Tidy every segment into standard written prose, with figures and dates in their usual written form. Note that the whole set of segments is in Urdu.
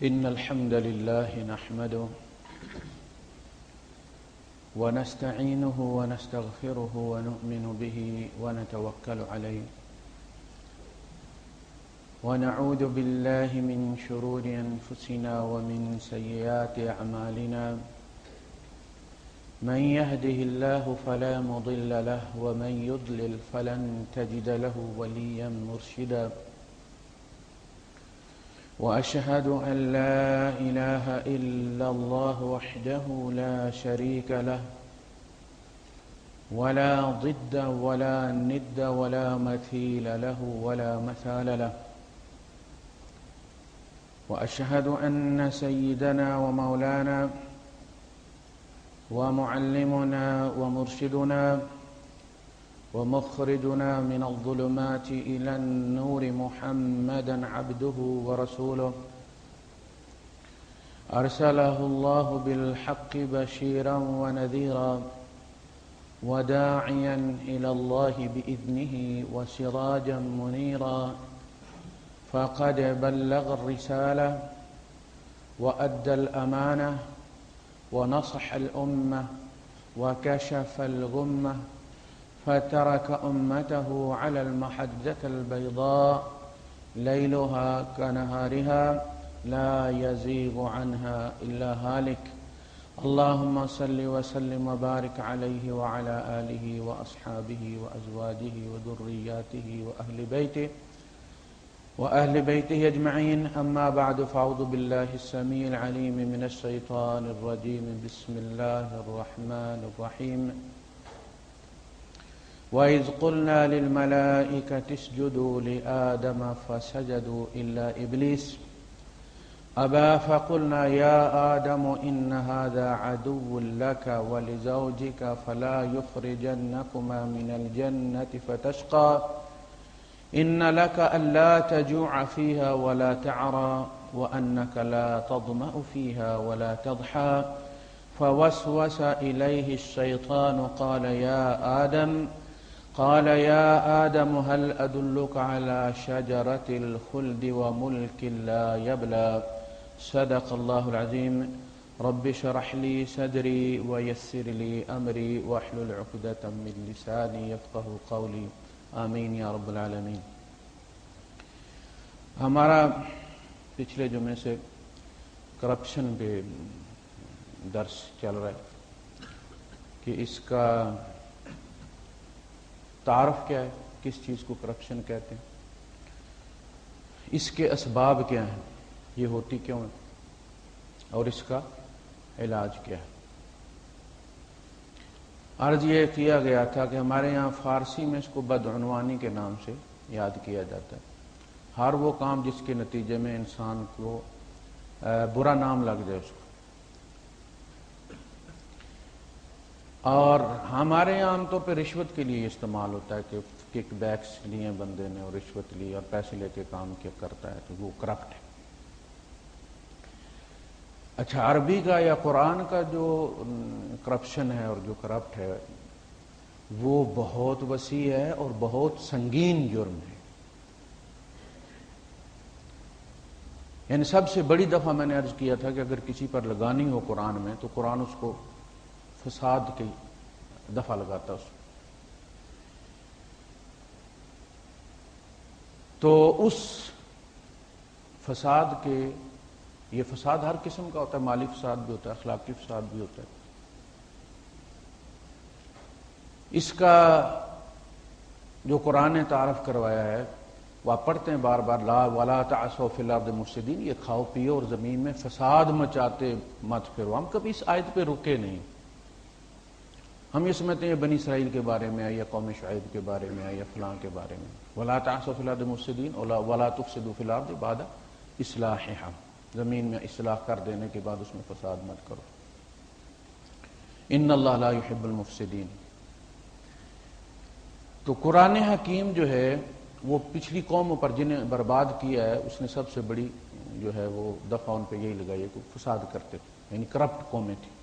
إن الحمد لله نحمده ونستعينه ونستغفره ونؤمن به ونتوكل عليه ونعوذ بالله من شرور أنفسنا ومن سيئات أعمالنا من يهده الله فلا مضل له ومن يضلل فلن تجد له وليا مرشدا وأشهد أن لا إله إلا الله وحده لا شريك له ولا ضد ولا ند ولا مثيل له ولا مثال له وأشهد أن سيدنا ومولانا ومعلمنا ومرشدنا ومخرجنا من الظلمات إلى النور محمدا عبده ورسوله أرسله الله بالحق بشيرا ونذيرا وداعيا إلى الله بإذنه وسراجا منيرا فقد بلغ الرسالة وأدى الأمانة ونصح الأمة وكشف الغمة فترك أمته على المحجة البيضاء ليلها كنهارها لا يزيغ عنها إلا هالك اللهم صل وسلم وبارك عليه وعلى آله وأصحابه وأزواجه وذرياته وأهل بيته أجمعين أما بعد فأعوذ بالله السميع العليم من الشيطان الرجيم بسم الله الرحمن الرحيم وإذ قلنا للملائكة اسجدوا لآدم فسجدوا إلا إبليس أبى فقلنا يا آدم إن هذا عدو لك ولزوجك فلا يخرجنكما من الجنة فتشقى إن لك ألا تجوع فيها ولا تعرى وأنك لا تظمأ فيها ولا تضحى فوسوس إليه الشيطان قال يا آدم هل أدلك على شجرة الخلد وملك لا يبلى صدق الله العظيم رب اشرح لي صدري ويسر لي أمري واحلل عقدة من لساني يفقه قولي آمین یا رب العالمین۔ ہمارا پچھلے جمعے سے کرپشن پہ درس چل رہا ہے کہ اس کا تعارف کیا ہے، کس چیز کو کرپشن کہتے ہیں، اس کے اسباب کیا ہیں، یہ ہوتی کیوں ہے اور اس کا علاج کیا ہے۔ عرض یہ کیا گیا تھا کہ ہمارے یہاں فارسی میں اس کو بدعنوانی کے نام سے یاد کیا جاتا ہے، ہر وہ کام جس کے نتیجے میں انسان کو برا نام لگ جائے اس کو۔ اور ہمارے یہاں عام طور پہ رشوت کے لیے استعمال ہوتا ہے کہ کک بیکس لیے بندے نے اور رشوت لی اور پیسے لے کے کام کیا کرتا ہے تو وہ کرپٹ ہے۔ اچھا، عربی کا یا قرآن کا جو کرپشن ہے اور جو کرپٹ ہے وہ بہت وسیع ہے اور بہت سنگین جرم ہے۔ یعنی سب سے بڑی دفعہ میں نے عرض کیا تھا کہ اگر کسی پر لگانی ہو قرآن میں تو قرآن اس کو فساد کی دفعہ لگاتا اس کو۔ تو اس فساد کے، یہ فساد ہر قسم کا ہوتا ہے، مالی فساد بھی ہوتا ہے، اخلاقی فساد بھی ہوتا ہے۔ اس کا جو قرآن نے تعارف کروایا ہے وہ آپ پڑھتے ہیں بار بار، لا ولا تعثوا فی الارض مفسدین، یہ کھاؤ پیو اور زمین میں فساد مچاتے مت پھرو۔ ہم کبھی اس آیت پہ رکے نہیں، ہم یہ سمجھتے ہیں بنی اسرائیل کے بارے میں ہے یا قوم شعیب کے بارے میں ہے یا فلاں کے بارے میں، ولا تعثوا فی الارض مفسدین ولا تفسدوا فی الارض بعد اصلاحها، زمین میں اصلاح کر دینے کے بعد اس میں فساد مت کرو۔ ان اللہ لا يحب المفسدین۔ تو قرآن حکیم جو ہے وہ پچھلی قوموں پر جنہیں برباد کیا ہے اس نے سب سے بڑی جو ہے وہ دفعہ ان پہ یہی لگائی ہے کہ فساد کرتے تھے، یعنی کرپٹ قومیں تھیں۔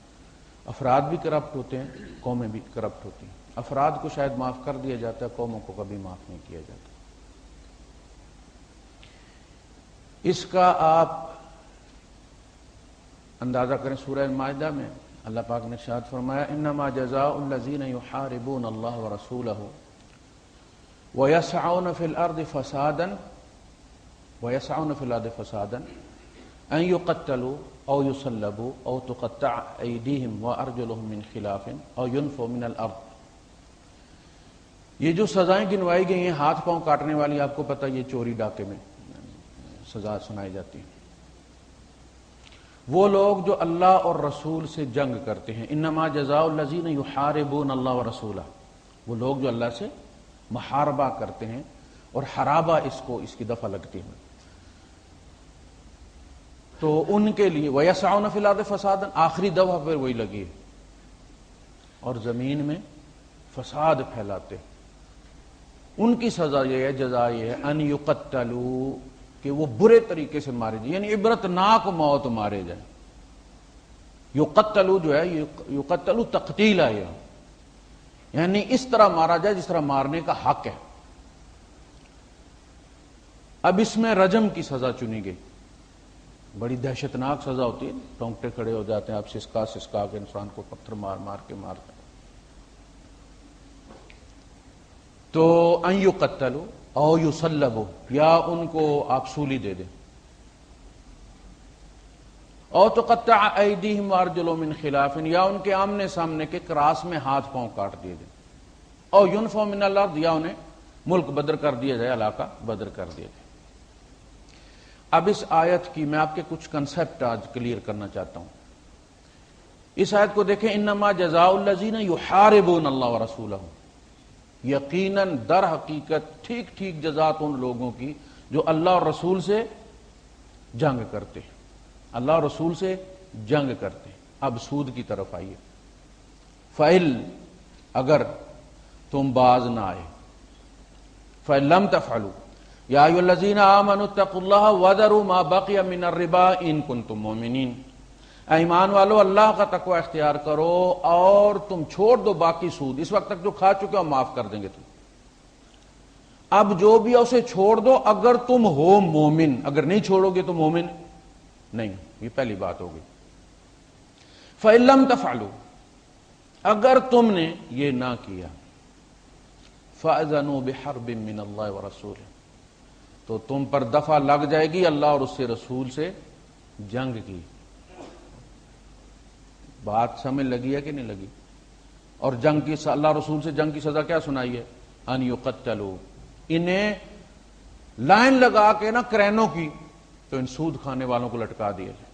افراد بھی کرپٹ ہوتے ہیں، قومیں بھی کرپٹ ہوتی ہیں۔ افراد کو شاید معاف کر دیا جاتا ہے، قوموں کو کبھی معاف نہیں کیا جاتا۔ اس کا آپ اندازہ کریں سورہ مائدہ میں اللہ پاک نے ارشاد فرمایا انما جزاء الذین یحاربون اللہ ورسولہ ویسعون فی الارض فسادا ان یقتلوا او یصلبوا او تقطع ایدیہم وارجلہم من خلاف او ینفوا من الارض. یہ جو سزائیں گنوائی گئی ہیں ہاتھ پاؤں کاٹنے والی، آپ کو پتہ یہ چوری ڈاکے میں سزا سنائی جاتی ہے. وہ لوگ جو اللہ اور رسول سے جنگ کرتے ہیں، انما جزاء الذین یحاربون اللہ ورسولہ، وہ لوگ جو اللہ سے محاربہ کرتے ہیں، اور حرابہ اس کی دفعہ لگتی ہے، تو ان کے لیے وَيَسْعَوْنَ فِي الْأَرْضِ فَسَادًا، آخری دفعہ پھر وہی لگی ہے، اور زمین میں فساد پھیلاتے ہیں. ان کی سزا یہ ہے، جزا یہ ہے ان یقتلوا، کہ وہ برے طریقے سے مارے جائیں، یعنی عبرتناک موت مارے جائیں. یقتلوا جو ہے، یقتلوا تقتیل ہے، یعنی اس طرح مارا جائے جس طرح مارنے کا حق ہے. اب اس میں رجم کی سزا چنی گئی، بڑی دہشتناک سزا ہوتی ہے، ٹونگٹے کھڑے ہو جاتے ہیں، آپ سسکا کے انسان کو پتھر مار مار کے مارتے ہیں. تو ان یقتلوا او یصلبوا، یا ان کو آپ سولی دے دیں، او تقطع ایدیہم وارجلہم من خلاف، یا ان کے آمنے سامنے کے کراس میں ہاتھ پاؤں کاٹ دیے دیں، او ینفوا من الارض، یا انہیں ملک بدر کر دیا جائے، علاقہ بدر کر دیا جائے. اب اس آیت کی میں آپ کے کچھ کنسپٹ آج کلیئر کرنا چاہتا ہوں. اس آیت کو دیکھیں، انما جزاء الذین یحاربون اللہ ورسولہ، یقیناً در حقیقت ٹھیک ٹھیک جزات ان لوگوں کی جو اللہ اور رسول سے جنگ کرتے ہیں، اللہ اور رسول سے جنگ کرتے ہیں. اب سود کی طرف آئیے. فَإِن، اگر تم باز نہ آئے، فَإِن لَمْ تَفْعَلُوا یا ایھا الذین آمنوا اتقوا اللہ وذروا ما بقی من الربا ان کنتم مؤمنین، اے ایمان والو اللہ کا تقوی اختیار کرو اور تم چھوڑ دو باقی سود، اس وقت تک جو کھا چکے ہو معاف کر دیں گے تم. اب جو بھی ہے اسے چھوڑ دو اگر تم ہو مومن، اگر نہیں چھوڑو گے تو مومن نہیں. یہ پہلی بات ہوگی. فَإِن لَمْ تَفْعَلُوا، اگر تم نے یہ نہ کیا، فَأَذَنُوا بِحَرْبٍ مِّنَ اللَّهِ وَرَسُولِهِ، تو تم پر دفعہ لگ جائے گی اللہ اور اس سے رسول سے جنگ کی. بات سمجھ لگی ہے کہ نہیں لگی؟ اور جنگ کی اللہ رسول سے جنگ کی سزا کیا سنائی ہے؟ ان یقتلوا، انہیں لائن لگا کے نا کرینوں کی، تو ان سود کھانے والوں کو لٹکا دیا جائے.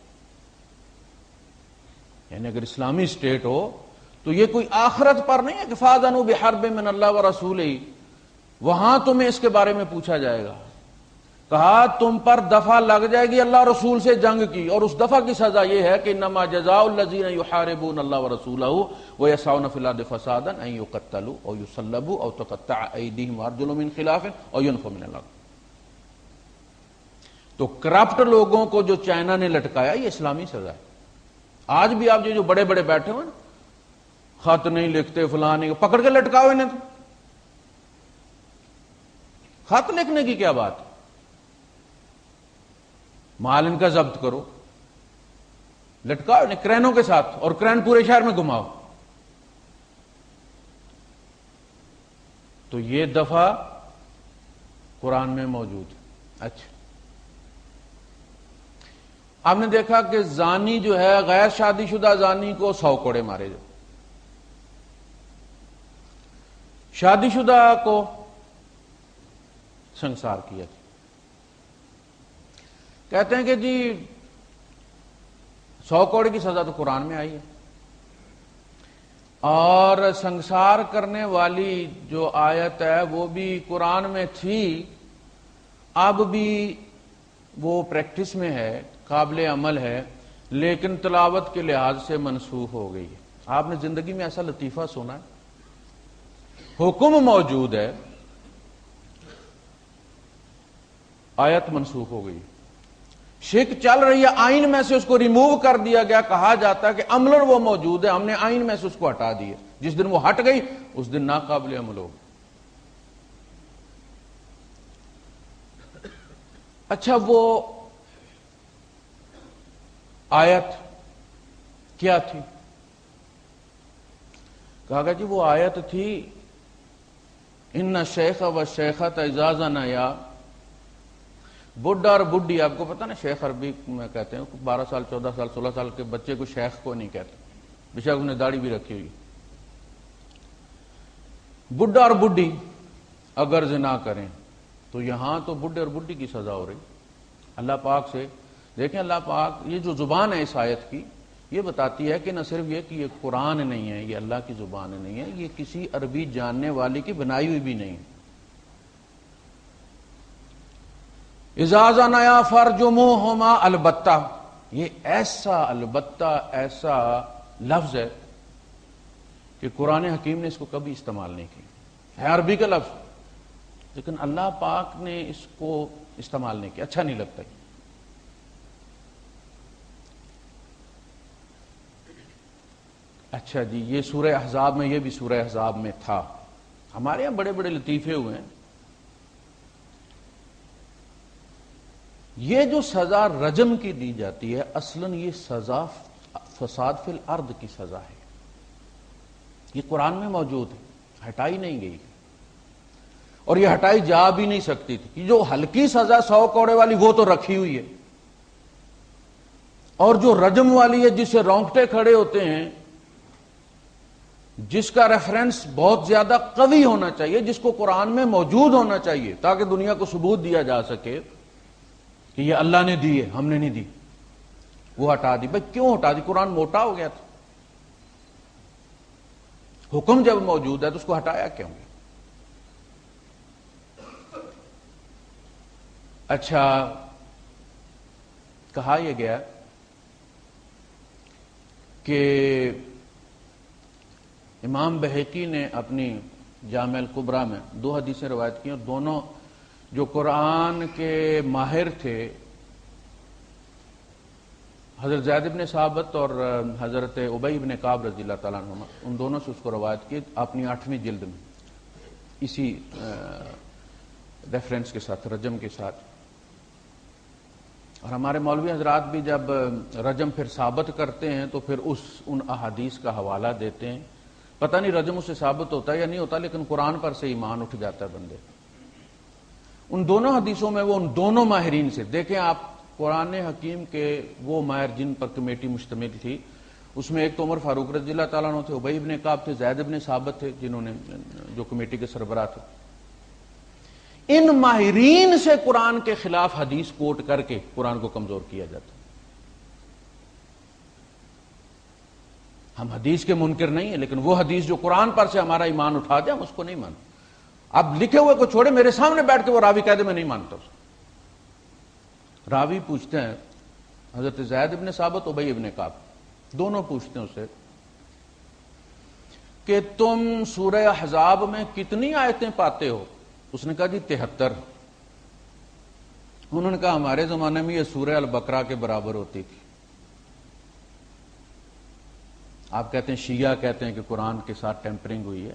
یعنی اگر اسلامی اسٹیٹ ہو تو یہ کوئی آخرت پر نہیں ہے کہ فَأَذَنُوا بِحَرْبٍ مِّنَ اللَّهِ وَرَسُولِهِ، وہاں تمہیں اس کے بارے میں پوچھا جائے گا. کہا تم پر دفعہ لگ جائے گی اللہ رسول سے جنگ کی، اور اس دفعہ کی سزا یہ ہے کہ انما جزاء الذین یحاربون اللہ ورسولہ ویسعون فی الارض فسادا ان یقتلوا او یصلبوا او تقطع ایدیہم وارجلہم من خلاف او ینفوا من الارض. تو کرپٹ لوگوں کو جو چائنا نے لٹکایا یہ اسلامی سزا ہے. آج بھی آپ جو بڑے بڑے بیٹھے ہوئے نا، خط نہیں لکھتے فلاں نہیں، پکڑ کے لٹکاؤ انہیں. تو خط لکھنے کی کیا بات ہے؟ مال ان کا ضبط کرو، لٹکاؤ انہیں کرینوں کے ساتھ، اور کرین پورے شہر میں گھماؤ. تو یہ دفعہ قرآن میں موجود ہے. اچھا، آپ نے دیکھا کہ زانی جو ہے، غیر شادی شدہ زانی کو 100 کوڑے مارے جائے، شادی شدہ کو سنسار کیا. کہتے ہیں کہ جی 100 کوڑے کی سزا تو قرآن میں آئی ہے، اور سنسار کرنے والی جو آیت ہے وہ بھی قرآن میں تھی، اب بھی وہ پریکٹس میں ہے، قابل عمل ہے، لیکن تلاوت کے لحاظ سے منسوخ ہو گئی ہے. آپ نے زندگی میں ایسا لطیفہ سنا ہے؟ حکم موجود ہے، آیت منسوخ ہو گئی. شرک چل رہی ہے، آئین میں سے اس کو ریموو کر دیا گیا. کہا جاتا ہے کہ عملاً وہ موجود ہے، ہم نے آئین میں سے اس کو ہٹا دیا. جس دن وہ ہٹ گئی اس دن ناقابل عمل ہو گئی. اچھا، وہ آیت کیا تھی؟ کہا گیا جی وہ آیت تھی ان شیخ و شیخت اعزاز نیا، بڈھا اور بڈھی، آپ کو پتا نا شیخ عربی میں کہتے ہیں 12 سال 14 سال 16 سال کے بچے کو شیخ کو نہیں کہتے، بے شک انہیں داڑھی بھی رکھی ہوئی۔ بڈھا اور بڈھی اگر زنا کریں تو یہاں تو بڈھے اور بڈھی کی سزا ہو رہی۔ اللہ پاک سے دیکھیں، اللہ پاک یہ جو زبان ہے اس آیت کی یہ بتاتی ہے کہ نہ صرف یہ کہ یہ قرآن نہیں ہے، یہ اللہ کی زبان نہیں ہے، یہ کسی عربی جاننے والے کی بنائی ہوئی بھی نہیں ہے۔ اذا زنیا فرجموہما، البتہ، یہ ایسا البتہ ایسا لفظ ہے کہ قرآن حکیم نے اس کو کبھی استعمال نہیں کیا، ہے عربی کا لفظ لیکن اللہ پاک نے اس کو استعمال نہیں کیا، اچھا نہیں لگتا۔ اچھا جی، یہ سورہ احزاب میں، یہ بھی سورہ احزاب میں تھا۔ ہمارے یہاں بڑے بڑے لطیفے ہوئے ہیں۔ یہ جو سزا رجم کی دی جاتی ہے، اصلاً یہ سزا فساد فی الارض کی سزا ہے، یہ قرآن میں موجود ہے، ہٹائی نہیں گئی اور یہ ہٹائی جا بھی نہیں سکتی تھی۔ جو ہلکی سزا 100 کوڑے والی وہ تو رکھی ہوئی ہے، اور جو رجم والی ہے جس سے رونگٹے کھڑے ہوتے ہیں، جس کا ریفرنس بہت زیادہ قوی ہونا چاہیے، جس کو قرآن میں موجود ہونا چاہیے تاکہ دنیا کو ثبوت دیا جا سکے کہ یہ اللہ نے دی ہے، ہم نے نہیں دی، وہ ہٹا دی۔ بھائی کیوں ہٹا دی؟ قرآن موٹا ہو گیا تھا، حکم جب موجود ہے تو اس کو ہٹایا کیوں گیا؟ اچھا، کہا یہ گیا کہ امام بہقی نے اپنی جامع الکبریٰ میں 2 حدیثیں روایت کی، اور دونوں جو قرآن کے ماہر تھے، حضرت زید بن ثابت اور حضرت ابی بن کعب رضی اللہ تعالیٰ عنہما، ان دونوں سے اس کو روایت کی اپنی 8ویں جلد میں، اسی ریفرنس کے ساتھ، رجم کے ساتھ۔ اور ہمارے مولوی حضرات بھی جب رجم پھر ثابت کرتے ہیں تو پھر ان احادیث کا حوالہ دیتے ہیں۔ پتہ نہیں رجم اس سے ثابت ہوتا ہے یا نہیں ہوتا، لیکن قرآن پر سے ایمان اٹھ جاتا ہے بندے۔ ان دونوں حدیثوں میں وہ ان دونوں ماہرین سے، دیکھیں آپ قرآن حکیم کے وہ ماہر جن پر کمیٹی مشتمل تھی، اس میں ایک تو عمر فاروق رضی اللہ تعالیٰ عنہ تھے، ابی بن کعب تھے، زید بن ثابت تھے، جنہوں نے جو کمیٹی کے سربراہ تھے۔ ان ماہرین سے قرآن کے خلاف حدیث کوٹ کر کے قرآن کو کمزور کیا جاتا ہے۔ ہم حدیث کے منکر نہیں ہیں، لیکن وہ حدیث جو قرآن پر سے ہمارا ایمان اٹھا دے ہم اس کو نہیں مانتے۔ اب لکھے ہوئے کو چھوڑے، میرے سامنے بیٹھ کے وہ راوی کہہ دے میں نہیں مانتا اس کو۔ راوی پوچھتے ہیں حضرت زید بن ثابت، ابی بن کعب، دونوں پوچھتے ہیں اسے کہ تم سورہ احزاب میں کتنی آیتیں پاتے ہو؟ اس نے کہا جی 73۔ انہوں نے کہا ہمارے زمانے میں یہ سورہ البقرہ کے برابر ہوتی تھی۔ آپ کہتے ہیں شیعہ کہتے ہیں کہ قرآن کے ساتھ ٹیمپرنگ ہوئی ہے،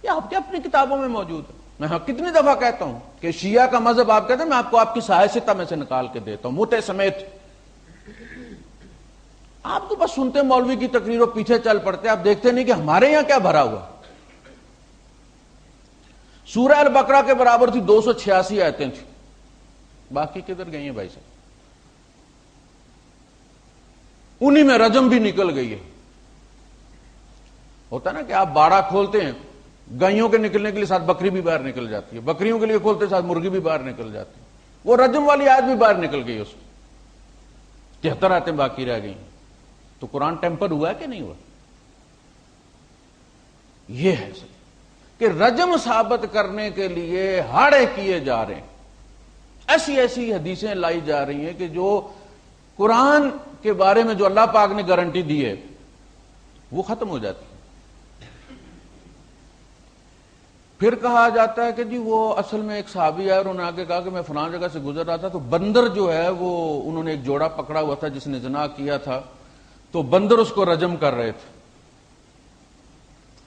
یہ آپ کے اپنی کتابوں میں موجود ہے۔ میں کتنی دفعہ کہتا ہوں کہ شیعہ کا مذہب آپ کہتے ہیں، میں آپ کو آپ کی سائے میں سے نکال کے دیتا ہوں موٹے سمیت۔ آپ تو بس سنتے مولوی کی تقریروں پیچھے چل پڑتے، آپ دیکھتے نہیں کہ ہمارے یہاں کیا بھرا ہوا۔ سورہ البقرہ کے برابر تھی، 286 آیتیں تھیں، باقی کدھر گئی ہیں بھائی صاحب؟ انہی میں رجم بھی نکل گئی ہے۔ ہوتا نا کہ آپ باڑا کھولتے ہیں، گائیوں کے نکلنے کے لیے ساتھ بکری بھی باہر نکل جاتی ہے، بکریوں کے لیے کھولتے ساتھ مرغی بھی باہر نکل جاتی ہے، وہ رجم والی آیت بھی باہر نکل گئی، اس 73 آیتیں باقی رہ گئی۔ تو قرآن ٹیمپر ہوا ہے کہ نہیں ہوا؟ یہ ہے کہ رجم ثابت کرنے کے لیے ہاڑے کیے جا رہے ہیں، ایسی ایسی حدیثیں لائی جا رہی ہیں کہ جو قرآن کے بارے میں جو اللہ پاک نے گارنٹی دی ہے وہ ختم ہو جاتی ہے۔ پھر کہا جاتا ہے کہ جی وہ اصل میں ایک صحابی ہے اور انہوں نے آگے کہا کہ میں فلاں جگہ سے گزر رہا تھا تو بندر جو ہے وہ انہوں نے ایک جوڑا پکڑا ہوا تھا جس نے زنا کیا تھا، تو بندر اس کو رجم کر رہے تھے،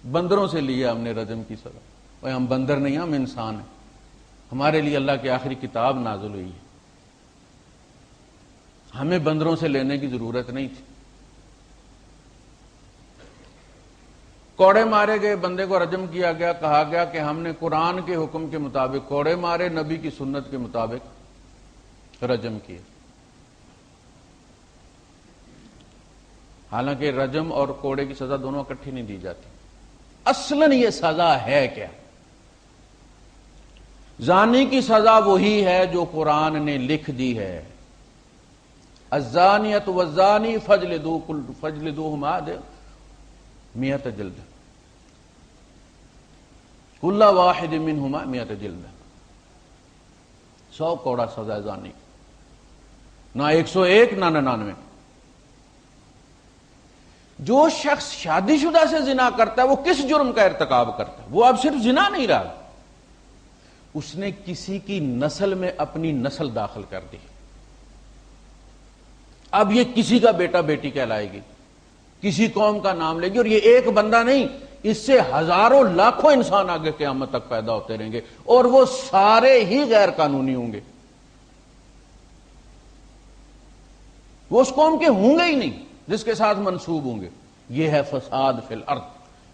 بندروں سے لیا ہم نے رجم کی سزا۔ بھائی ہم بندر نہیں، ہم انسان ہیں، ہمارے لیے اللہ کی آخری کتاب نازل ہوئی ہے، ہمیں بندروں سے لینے کی ضرورت نہیں تھی۔ کوڑے مارے گئے، بندے کو رجم کیا گیا، کہا گیا کہ ہم نے قرآن کے حکم کے مطابق کوڑے مارے، نبی کی سنت کے مطابق رجم کیے۔ حالانکہ رجم اور کوڑے کی سزا دونوں اکٹھی نہیں دی جاتی۔ اصلاً یہ سزا ہے کیا؟ زانی کی سزا وہی ہے جو قرآن نے لکھ دی ہے، الزانیۃ والزانی فجلدوہما 100 جلد، کل واحد منہما 100 جلد، 100 کوڑا سزا زانی، نہ 101 نہ 99۔ جو شخص شادی شدہ سے زنا کرتا ہے وہ کس جرم کا ارتکاب کرتا ہے؟ وہ اب صرف زنا نہیں رہا، اس نے کسی کی نسل میں اپنی نسل داخل کر دی، اب یہ کسی کا بیٹا بیٹی کہلائے گی، کسی قوم کا نام لے گی، اور یہ ایک بندہ نہیں، اس سے ہزاروں لاکھوں انسان آگے قیامت تک پیدا ہوتے رہیں گے، اور وہ سارے ہی غیر قانونی ہوں گے، وہ اس قوم کے ہوں گے ہی نہیں جس کے ساتھ منسوب ہوں گے۔ یہ ہے فساد فی الارض۔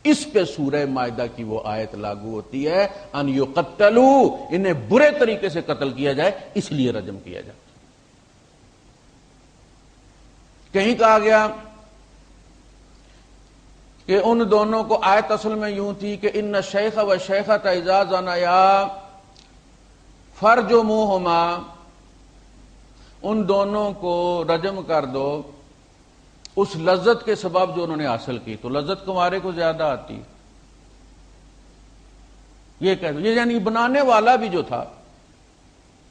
اس پہ سورہ مائدہ کی وہ آیت لاگو ہوتی ہے، ان یقتلوا، انہیں برے طریقے سے قتل کیا جائے، اس لیے رجم کیا جائے۔ کہیں کہا گیا کہ ان دونوں کو، آیت اصل میں یوں تھی کہ ان الشیخ والشیخۃ اذا زنیا فرجموہما، ان دونوں کو رجم کر دو اس لذت کے سبب جو انہوں نے حاصل کی، تو لذت کمارے کو زیادہ آتی، یہ کہہ دو، یہ یعنی بنانے والا بھی جو تھا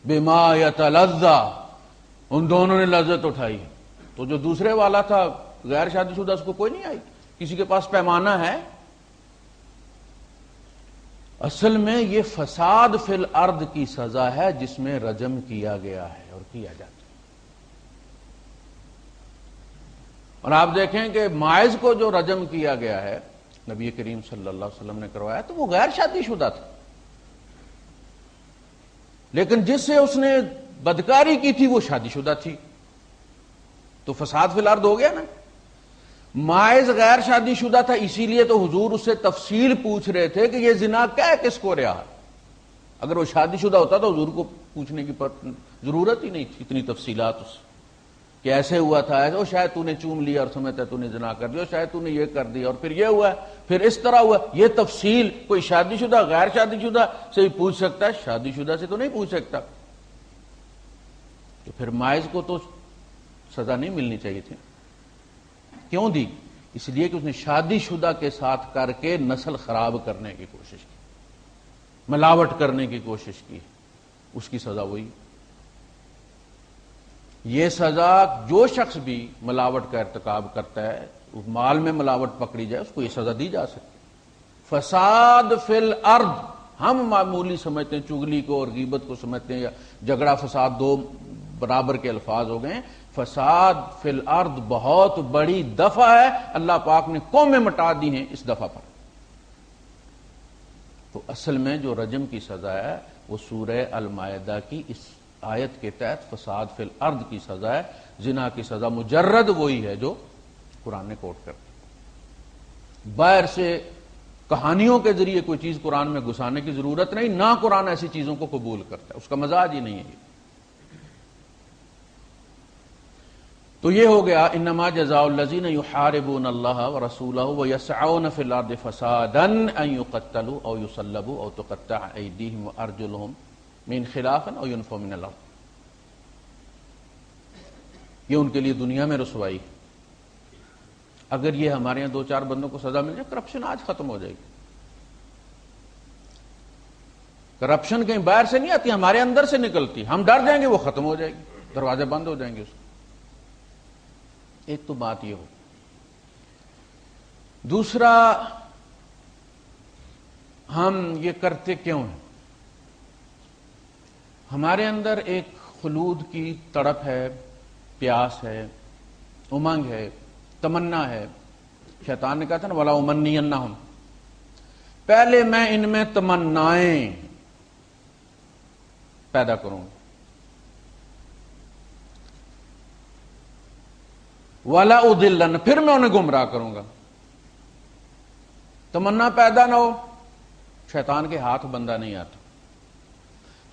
بما یتلذا، ان دونوں نے لذت اٹھائی، تو جو دوسرے والا تھا غیر شادی شدہ اس کو کوئی نہیں آئی، کسی کے پاس پیمانہ ہے۔ اصل میں یہ فساد فی الارض کی سزا ہے جس میں رجم کیا گیا ہے اور کیا جاتا ہے۔ اور آپ دیکھیں کہ ماعز کو جو رجم کیا گیا ہے نبی کریم صلی اللہ علیہ وسلم نے کروایا تو وہ غیر شادی شدہ تھا، لیکن جس سے اس نے بدکاری کی تھی وہ شادی شدہ تھی، تو فساد فی الارض ہو گیا نا۔ ماعز غیر شادی شدہ تھا، اسی لیے تو حضور اس سے تفصیل پوچھ رہے تھے کہ یہ زنا کیا کس کو رہا۔ اگر وہ شادی شدہ ہوتا تو حضور کو پوچھنے کی ضرورت ہی نہیں تھی اتنی تفصیلات اس کہ ایسے ہوا تھا، ایسے، شاید تو نے چوم لیا اور سمجھتا ہے تو نے زنا کر دیا، شاید تو نے یہ کر دیا اور پھر یہ ہوا، پھر اس طرح ہوا۔ یہ تفصیل کوئی شادی شدہ غیر شادی شدہ سے ہی پوچھ سکتا ہے، شادی شدہ سے تو نہیں پوچھ سکتا۔ تو پھر ماعز کو تو سزا نہیں ملنی چاہیے تھی، کیوں دی؟ اس لیے کہ اس نے شادی شدہ کے ساتھ کر کے نسل خراب کرنے کی کوشش کی، ملاوٹ کرنے کی کوشش کی، اس کی سزا وہی۔ یہ سزا جو شخص بھی ملاوٹ کا ارتکاب کرتا ہے، مال میں ملاوٹ پکڑی جائے اس کو یہ سزا دی جا سکتی۔ فساد فی الارض ہم معمولی سمجھتے ہیں، چغلی کو اور غیبت کو سمجھتے ہیں، یا جھگڑا فساد دو برابر کے الفاظ ہو گئے۔ فساد فی الارض بہت بڑی دفعہ ہے، اللہ پاک نے قومیں مٹا دی ہیں اس دفعہ پر۔ تو اصل میں جو رجم کی سزا ہے وہ سورہ المائدہ کی اس آیت کے تحت فساد فی الارض کی سزا ہے۔ زنا کی سزا مجرد وہی ہے جو قرآن نے کوٹ کر دی۔ باہر سے کہانیوں کے ذریعے کوئی چیز قرآن میں گھسانے کی ضرورت نہیں، نہ قرآن ایسی چیزوں کو قبول کرتا ہے، اس کا مزاج ہی نہیں ہے۔ تو یہ ہو گیا انما جزاء الذین یحاربون اللہ ورسولہ ویسعون فی الارض فسادا ان یقتلوا او یصلبوا او تقطع ایدیہم وارجلہم من خلاف او ينفوا من الارض۔ یہ ان کے لیے دنیا میں رسوائی ہے۔ اگر یہ ہمارے یہاں 2-4 بندوں کو سزا مل جائے، کرپشن آج ختم ہو جائے گی۔ کرپشن کہیں باہر سے نہیں آتی، ہمارے اندر سے نکلتی، ہم ڈر جائیں گے وہ ختم ہو جائے گی، دروازے بند ہو جائیں گے اس کو۔ ایک تو بات یہ ہو، دوسرا ہم یہ کرتے کیوں ہیں؟ ہمارے اندر ایک خلود کی تڑپ ہے، پیاس ہے، امنگ ہے، تمنا ہے۔ شیطان نے کہا تھا نا وَلَا أُمَنِّيَنَّهُمْ، پہلے میں ان میں تمنائیں پیدا کروں گا، وَلَا أُضِلَّنَّ، پھر میں انہیں گمراہ کروں گا۔ تمنا پیدا نہ ہو، شیطان کے ہاتھ بندہ نہیں آتا۔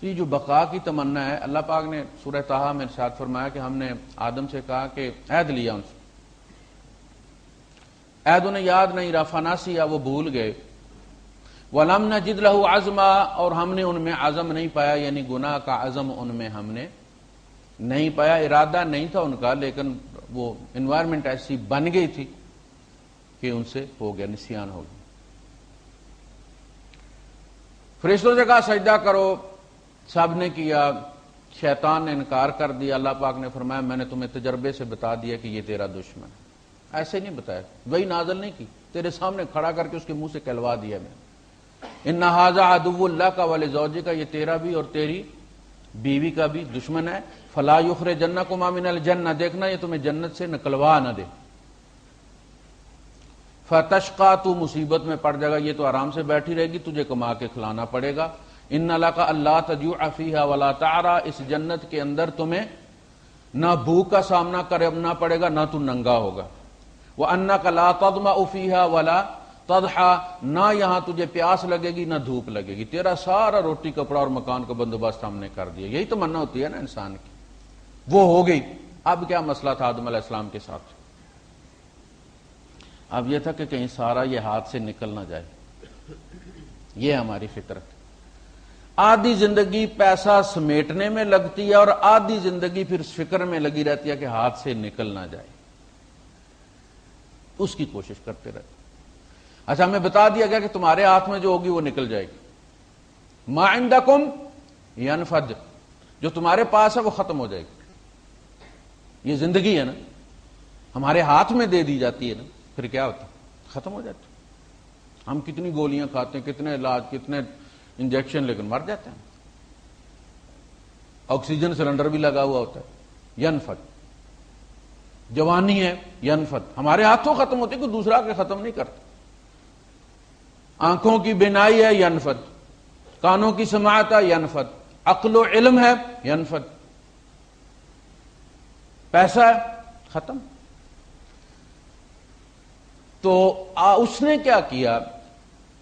تو یہ جو بقا کی تمنا ہے، اللہ پاک نے سورہ طٰہٰ میں ارشاد فرمایا کہ ہم نے آدم سے کہا کہ عہد لیا ان سے، عہد انہیں یاد نہیں رہا، فناسیا وہ بھول گئے، وَلَمْ نَجِدْ لَهُ عَزْمًا اور ہم نے ان میں عزم نہیں پایا، یعنی گناہ کا عزم ان میں ہم نے نہیں پایا، ارادہ نہیں تھا ان کا، لیکن وہ انوائرمنٹ ایسی بن گئی تھی کہ ان سے ہو گیا، نسیان ہو گیا۔ فرشتوں سے کہا سجدہ کرو، سب نے کیا، شیطان نے انکار کر دیا۔ اللہ پاک نے فرمایا میں نے تمہیں تجربے سے بتا دیا کہ یہ تیرا دشمن ہے، ایسے نہیں بتایا، وہی نازل نہیں کی، تیرے سامنے کھڑا کر کے اس کے منہ سے کہلوا دیا میں، ان ھذا عدو اللہ کا ولزوجک، یہ تیرا بھی اور تیری بیوی کا بھی دشمن ہے، فلا یخرجنکما من الجنہ، دیکھنا یہ تمہیں جنت سے نکلوا نہ دے، فتشقا، تو مصیبت میں پڑ جائے گا، یہ تو آرام سے بیٹھی رہے گی، تجھے کما کے کھلانا پڑے گا، ان لک الا تجوع فیھا ولا تعرى، اس جنت کے اندر تمہیں نہ بھوک کا سامنا کرنا پڑے گا، نہ تو ننگا ہوگا، وانک لا تظمأ فیھا ولا تضحى، نہ یہاں تجھے پیاس لگے گی نہ دھوپ لگے گی، تیرا سارا روٹی کپڑا اور مکان کا بندوبست ہم نے کر دیا۔ یہی تمنا ہوتی ہے نا انسان کی، وہ ہو گئی۔ اب کیا مسئلہ تھا آدم علیہ السلام کے ساتھ؟ اب یہ تھا کہ کہیں سارا یہ ہاتھ سے نکل نہ جائے، یہ ہماری فطرت۔ آدھی زندگی پیسہ سمیٹنے میں لگتی ہے اور آدھی زندگی پھر فکر میں لگی رہتی ہے کہ ہاتھ سے نکل نہ جائے، اس کی کوشش کرتے رہتے۔ اچھا ہمیں بتا دیا گیا کہ تمہارے ہاتھ میں جو ہوگی وہ نکل جائے گی، ما عندکم ینفد، جو تمہارے پاس ہے وہ ختم ہو جائے گی۔ یہ زندگی ہے نا، ہمارے ہاتھ میں دے دی جاتی ہے نا، پھر کیا ہوتا؟ ختم ہو جاتی۔ ہم کتنی گولیاں کھاتے ہیں، کتنے علاج، کتنے انجیکشن، لیکن مر جاتے ہیں۔ آکسیجن سلنڈر بھی لگا ہوا ہوتا ہے، ینفد۔ جوانی ہے، ینفد، ہمارے ہاتھوں ختم ہوتے، کوئی دوسرا کے ختم نہیں کرتا۔ آنکھوں کی بینائی ہے، ینفد، کانوں کی سماعت ہے، ینفد، عقل و علم ہے، ینفد، پیسہ ہے، ختم۔ تو اس نے کیا کیا؟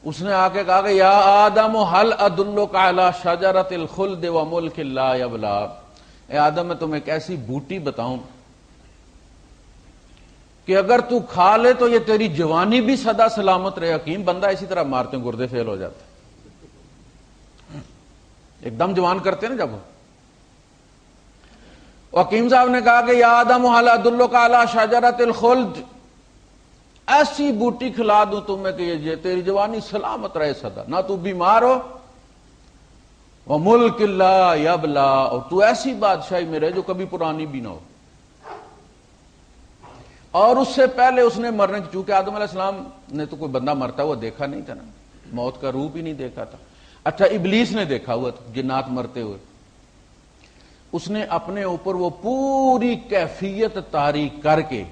اس نے آ کے کہا کہ یا آدم حل ادلک علی شجرۃ الخلد وملک لا یبلی، اے آدم میں تمہیں ایک ایسی بوٹی بتاؤں کہ اگر تو کھا لے تو یہ تیری جوانی بھی سدا سلامت رہے۔ حکیم بندہ اسی طرح مارتے ہیں، گردے فیل ہو جاتے ہیں، ایک دم جوان کرتے ہیں نا جب۔ حکیم صاحب نے کہا کہ یا آدم حل ادلک علی شجرۃ الخلد، ایسی بوٹی کھلا دوں تمہیں کہ یہ تیری جوانی سلامت رہے سدا، نہ تو بیمار ہو، وملک لا یبلی، اور تو ایسی بادشاہی میں رہے جو کبھی پرانی بھی نہ ہو۔ اور اس سے پہلے اس نے مرنے کی، چونکہ آدم علیہ السلام نے تو کوئی بندہ مرتا ہوا دیکھا نہیں تھا نا، موت کا روپ ہی نہیں دیکھا تھا۔ اچھا ابلیس نے دیکھا ہوا تھا جنات مرتے ہوئے، اس نے اپنے اوپر وہ پوری کیفیت طاری کر کے،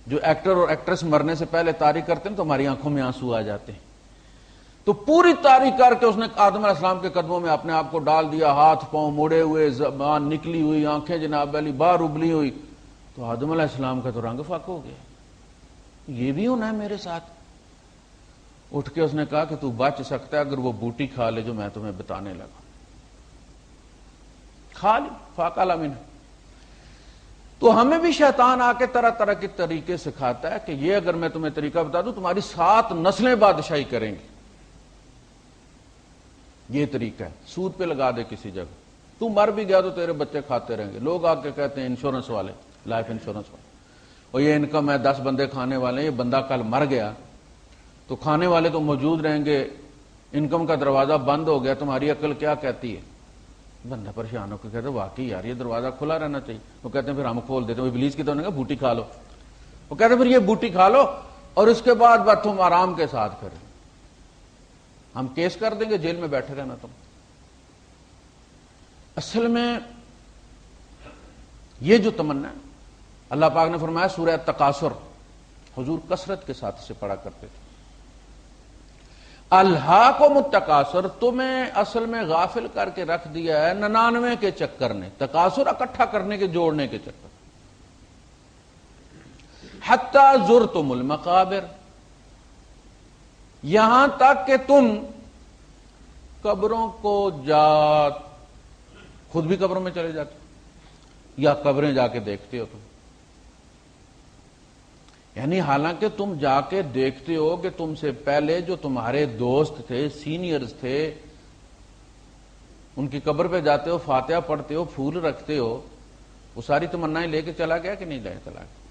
جو ایکٹر اور ایکٹریس مرنے سے پہلے طاری کرتے ہیں تو ہماری آنکھوں میں آنسو آ جاتے ہیں، تو پوری طاری کر کے اس نے آدم علیہ السلام کے قدموں میں اپنے آپ کو ڈال دیا، ہاتھ پاؤں مڑے ہوئے، زبان نکلی ہوئی، آنکھیں جناب علی باہر ابلی ہوئی، تو آدم علیہ السلام کا تو رنگ فاق ہو گیا، یہ بھی ہونا ہے میرے ساتھ۔ اٹھ کے اس نے کہا کہ تو بچ سکتا ہے اگر وہ بوٹی کھا لے جو میں تمہیں بتانے لگا۔ کھا لی، فاقا منہ۔ تو ہمیں بھی شیطان آ کے طرح طرح کے طریقے سکھاتا ہے کہ یہ اگر میں تمہیں طریقہ بتا دوں تمہاری 7 نسلیں بادشاہی کریں گی، یہ طریقہ ہے، سود پہ لگا دے کسی جگہ، تو مر بھی گیا تو تیرے بچے کھاتے رہیں گے۔ لوگ آ کے کہتے ہیں انشورنس والے، لائف انشورنس والے، اور یہ انکم ہے 10 بندے کھانے والے ہیں، یہ بندہ کل مر گیا تو کھانے والے تو موجود رہیں گے، انکم کا دروازہ بند ہو گیا، تمہاری عقل کیا کہتی ہے؟ بندہ پریشان ہو کے کہتے ہیں واقعی یار یہ دروازہ کھلا رہنا چاہیے۔ وہ کہتے ہیں پھر ہم کھول دیتے ہیں، ابلیس کی تو نہیں کہا بوٹی کھا لو، وہ کہتے ہیں پھر یہ بوٹی کھا لو اور اس کے بعد تم آرام کے ساتھ کریں، ہم کیس کر دیں گے، جیل میں بیٹھے رہنا تم۔ اصل میں یہ جو تمنا ہے، اللہ پاک نے فرمایا سورہ تکاثر، حضور کثرت کے ساتھ اسے پڑھا کرتے تھے، الہاکم التکاثر، تمہیں اصل میں غافل کر کے رکھ دیا ہے 99 کے چکر نے، تکاثر اکٹھا کرنے کے، جوڑنے کے چکر، حتی زرتم المقابر، یہاں تک کہ تم قبروں کو خود بھی قبروں میں چلے جاتے ہو یا قبریں جا کے دیکھتے ہو تم. یعنی حالانکہ تم جا کے دیکھتے ہو کہ تم سے پہلے جو تمہارے دوست تھے، سینئرز تھے، ان کی قبر پہ جاتے ہو، فاتحہ پڑھتے ہو، پھول رکھتے ہو، وہ ساری تمنائیں لے کے چلا گیا کہ نہیں لے چلا گیا؟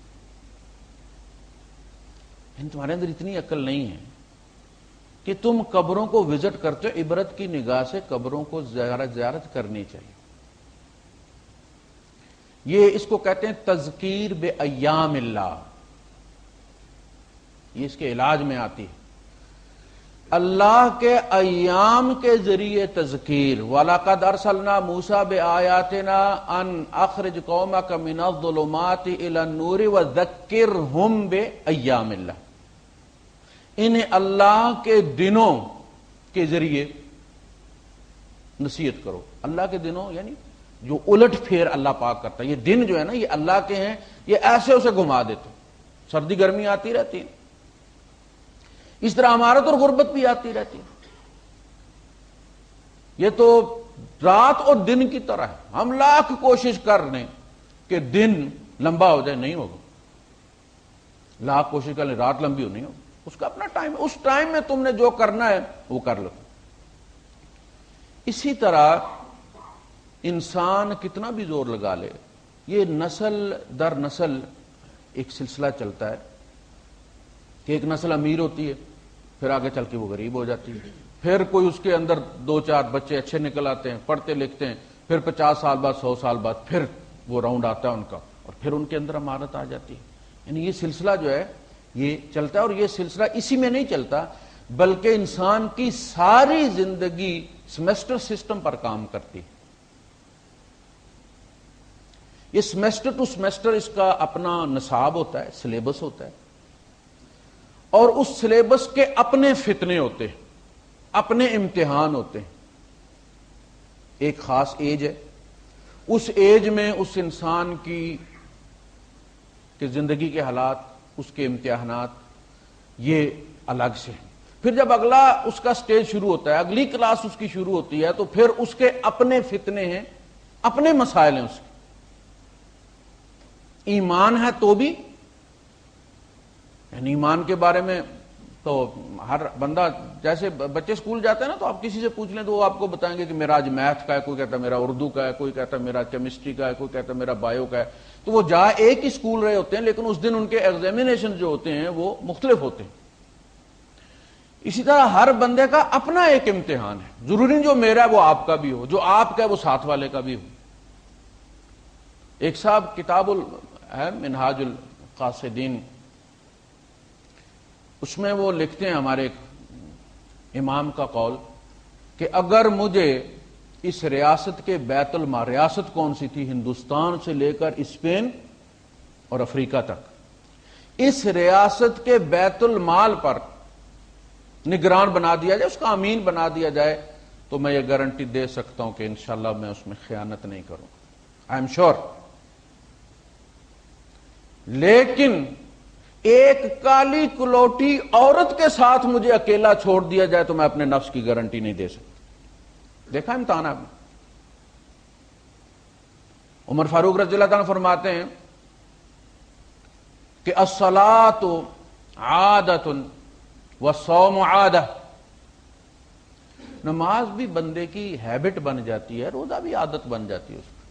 یعنی تمہارے اندر اتنی عقل نہیں ہے کہ تم قبروں کو وزٹ کرتے ہو. عبرت کی نگاہ سے قبروں کو زیارت کرنی چاہیے. یہ اس کو کہتے ہیں تذکیر بے ایام اللہ. یہ اس کے علاج میں آتی ہے. اللہ کے ایام کے ذریعے تذکیر. وَلَقَدْ أَرْسَلْنَا مُوسَىٰ بِآيَاتِنَا أَنْ أَخْرِجْ قَوْمَكَ مِنَ الظُّلُمَاتِ إِلَى النُّورِ وَذَكِّرْهُمْ بِأَيَّامِ اللَّهِ. انہیں اللہ کے دنوں کے ذریعے نصیحت کرو. اللہ کے دنوں یعنی جو الٹ پھیر اللہ پاک کرتا ہے. یہ دن جو ہے نا یہ اللہ کے ہیں، یہ ایسے اسے گھما دیتے. سردی گرمی آتی رہتی ہے، اس طرح امارت اور غربت بھی آتی رہتی ہے. یہ تو رات اور دن کی طرح ہے. ہم لاکھ کوشش کر لیں کہ دن لمبا ہو جائے، نہیں ہوگا. لاکھ کوشش کر لیں رات لمبی ہو، نہیں ہوگا. اس کا اپنا ٹائم ہے. اس ٹائم میں تم نے جو کرنا ہے وہ کر لو. اسی طرح انسان کتنا بھی زور لگا لے، یہ نسل در نسل ایک سلسلہ چلتا ہے کہ ایک نسل امیر ہوتی ہے، پھر آگے چل کے وہ غریب ہو جاتی ہے. پھر کوئی اس کے اندر 2-4 بچے اچھے نکل آتے ہیں، پڑھتے لکھتے ہیں، پھر 50 سال بعد 100 سال بعد پھر وہ راؤنڈ آتا ہے ان کا، اور پھر ان کے اندر امارت آ جاتی ہے. یعنی یہ سلسلہ جو ہے یہ چلتا ہے. اور یہ سلسلہ اسی میں نہیں چلتا بلکہ انسان کی ساری زندگی سیمیسٹر سسٹم پر کام کرتی ہے. یہ سیمیسٹر ٹو سیمیسٹر اس کا اپنا نصاب ہوتا ہے، سلیبس ہوتا ہے، اور اس سلیبس کے اپنے فتنے ہوتے ہیں، اپنے امتحان ہوتے ہیں. ایک خاص ایج ہے، اس ایج میں اس انسان کی زندگی کے حالات، اس کے امتحانات یہ الگ سے ہیں. پھر جب اگلا اس کا سٹیج شروع ہوتا ہے، اگلی کلاس اس کی شروع ہوتی ہے، تو پھر اس کے اپنے فتنے ہیں، اپنے مسائل ہیں. اس کے ایمان ہے تو بھی، یعنی ایمان کے بارے میں تو ہر بندہ، جیسے بچے اسکول جاتے ہیں نا تو آپ کسی سے پوچھ لیں تو وہ آپ کو بتائیں گے کہ میرا آج میتھ کا ہے، کوئی کہتا ہے میرا اردو کا ہے، کوئی کہتا ہے میرا کیمسٹری کا ہے، کوئی کہتا ہے میرا بایو کا ہے. تو وہ جا ایک ہی اسکول رہے ہوتے ہیں لیکن اس دن ان کے ایگزامینیشن جو ہوتے ہیں وہ مختلف ہوتے ہیں. اسی طرح ہر بندے کا اپنا ایک امتحان ہے. ضروری جو میرا ہے وہ آپ کا بھی ہو، جو آپ کا ہے وہ ساتھ والے کا بھی ہو. ایک صاحب کتاب ہے منہاج القاصدین، اس میں وہ لکھتے ہیں ہمارے ایک امام کا قول کہ اگر مجھے اس ریاست کے بیت المال، ریاست کون سی تھی؟ ہندوستان سے لے کر اسپین اور افریقہ تک، اس ریاست کے بیت المال پر نگران بنا دیا جائے، اس کا امین بنا دیا جائے، تو میں یہ گارنٹی دے سکتا ہوں کہ انشاءاللہ میں اس میں خیانت نہیں کروں. I am sure. لیکن ایک کالی کلوٹی عورت کے ساتھ مجھے اکیلا چھوڑ دیا جائے تو میں اپنے نفس کی گارنٹی نہیں دے سکتا. دیکھا امتحان آپ نے. عمر فاروق رضی اللہ تعالیٰ فرماتے ہیں کہ الصلاۃ عادۃ والصوم عادہ. نماز بھی بندے کی ہیبٹ بن جاتی ہے، روزہ بھی عادت بن جاتی ہے اس کی.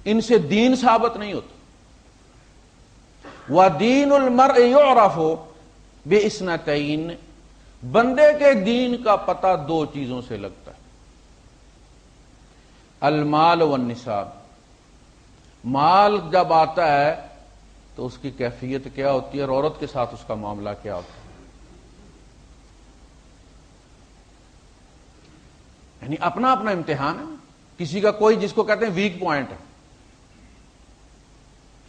ان سے دین ثابت نہیں ہوتا. وَدِينُ الْمَرْءِ يُعْرَفُ بِإِثْنَتَيْنِ. بندے کے دین کا پتہ 2 چیزوں سے لگتا ہے، المال والنساب. مال جب آتا ہے تو اس کی کیفیت کیا ہوتی ہے اور عورت کے ساتھ اس کا معاملہ کیا ہوتا ہے. یعنی اپنا اپنا امتحان ہے. کسی کا کوئی جس کو کہتے ہیں ویک پوائنٹ ہے،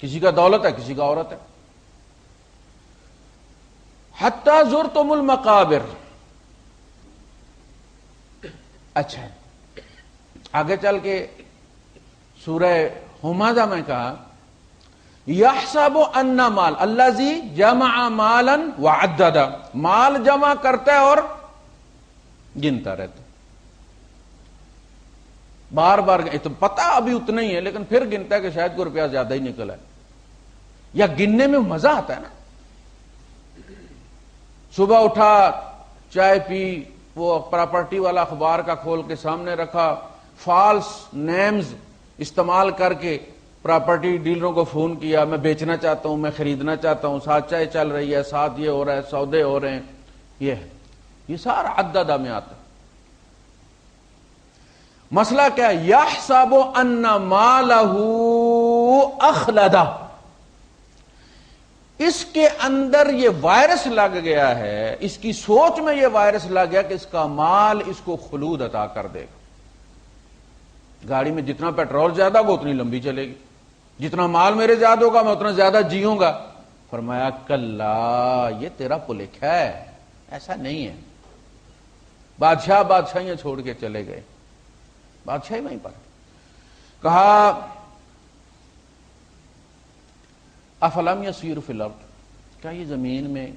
کسی کا دولت ہے، کسی کا عورت ہے. حتی زرتم المقابر. اچھا آگے چل کے سورہ ہمزہ میں کہا یحسب ان مال الذی جمع مالا وعددا، مال جمع کرتا ہے اور گنتا رہتا ہے، بار بار تو پتہ ابھی اتنا ہی ہے لیکن پھر گنتا ہے کہ شاید کوئی روپیہ زیادہ ہی نکلا ہے، یا گننے میں مزہ آتا ہے نا۔ صبح اٹھا، چائے پی، وہ پراپرٹی والا اخبار کا کھول کے سامنے رکھا، فالس نیمز استعمال کر کے پراپرٹی ڈیلروں کو فون کیا، میں بیچنا چاہتا ہوں، میں خریدنا چاہتا ہوں، ساتھ چائے چل رہی ہے، ساتھ یہ ہو رہا ہے، سودے ہو رہے ہیں، یہ سارا عددہ میں آتا ہے۔ مسئلہ کیا ہے؟ یحسب ان مالہ اخلدہ، اس کے اندر یہ وائرس لگ گیا ہے، اس کی سوچ میں یہ وائرس لگ گیا کہ اس کا مال اس کو خلود عطا کر دے گا۔ گاڑی میں جتنا پیٹرول زیادہ ہوگا اتنی لمبی چلے گی، جتنا مال میرے زیادہ ہوگا میں اتنا زیادہ جیوں گا۔ فرمایا کلا، یہ تیرا پلک ہے، ایسا نہیں ہے۔ بادشاہ بادشاہیاں چھوڑ کے چلے گئے، بادشاہی وہیں پر۔ کہا افلم یسیروا فی الارض، کیا یہ زمین میں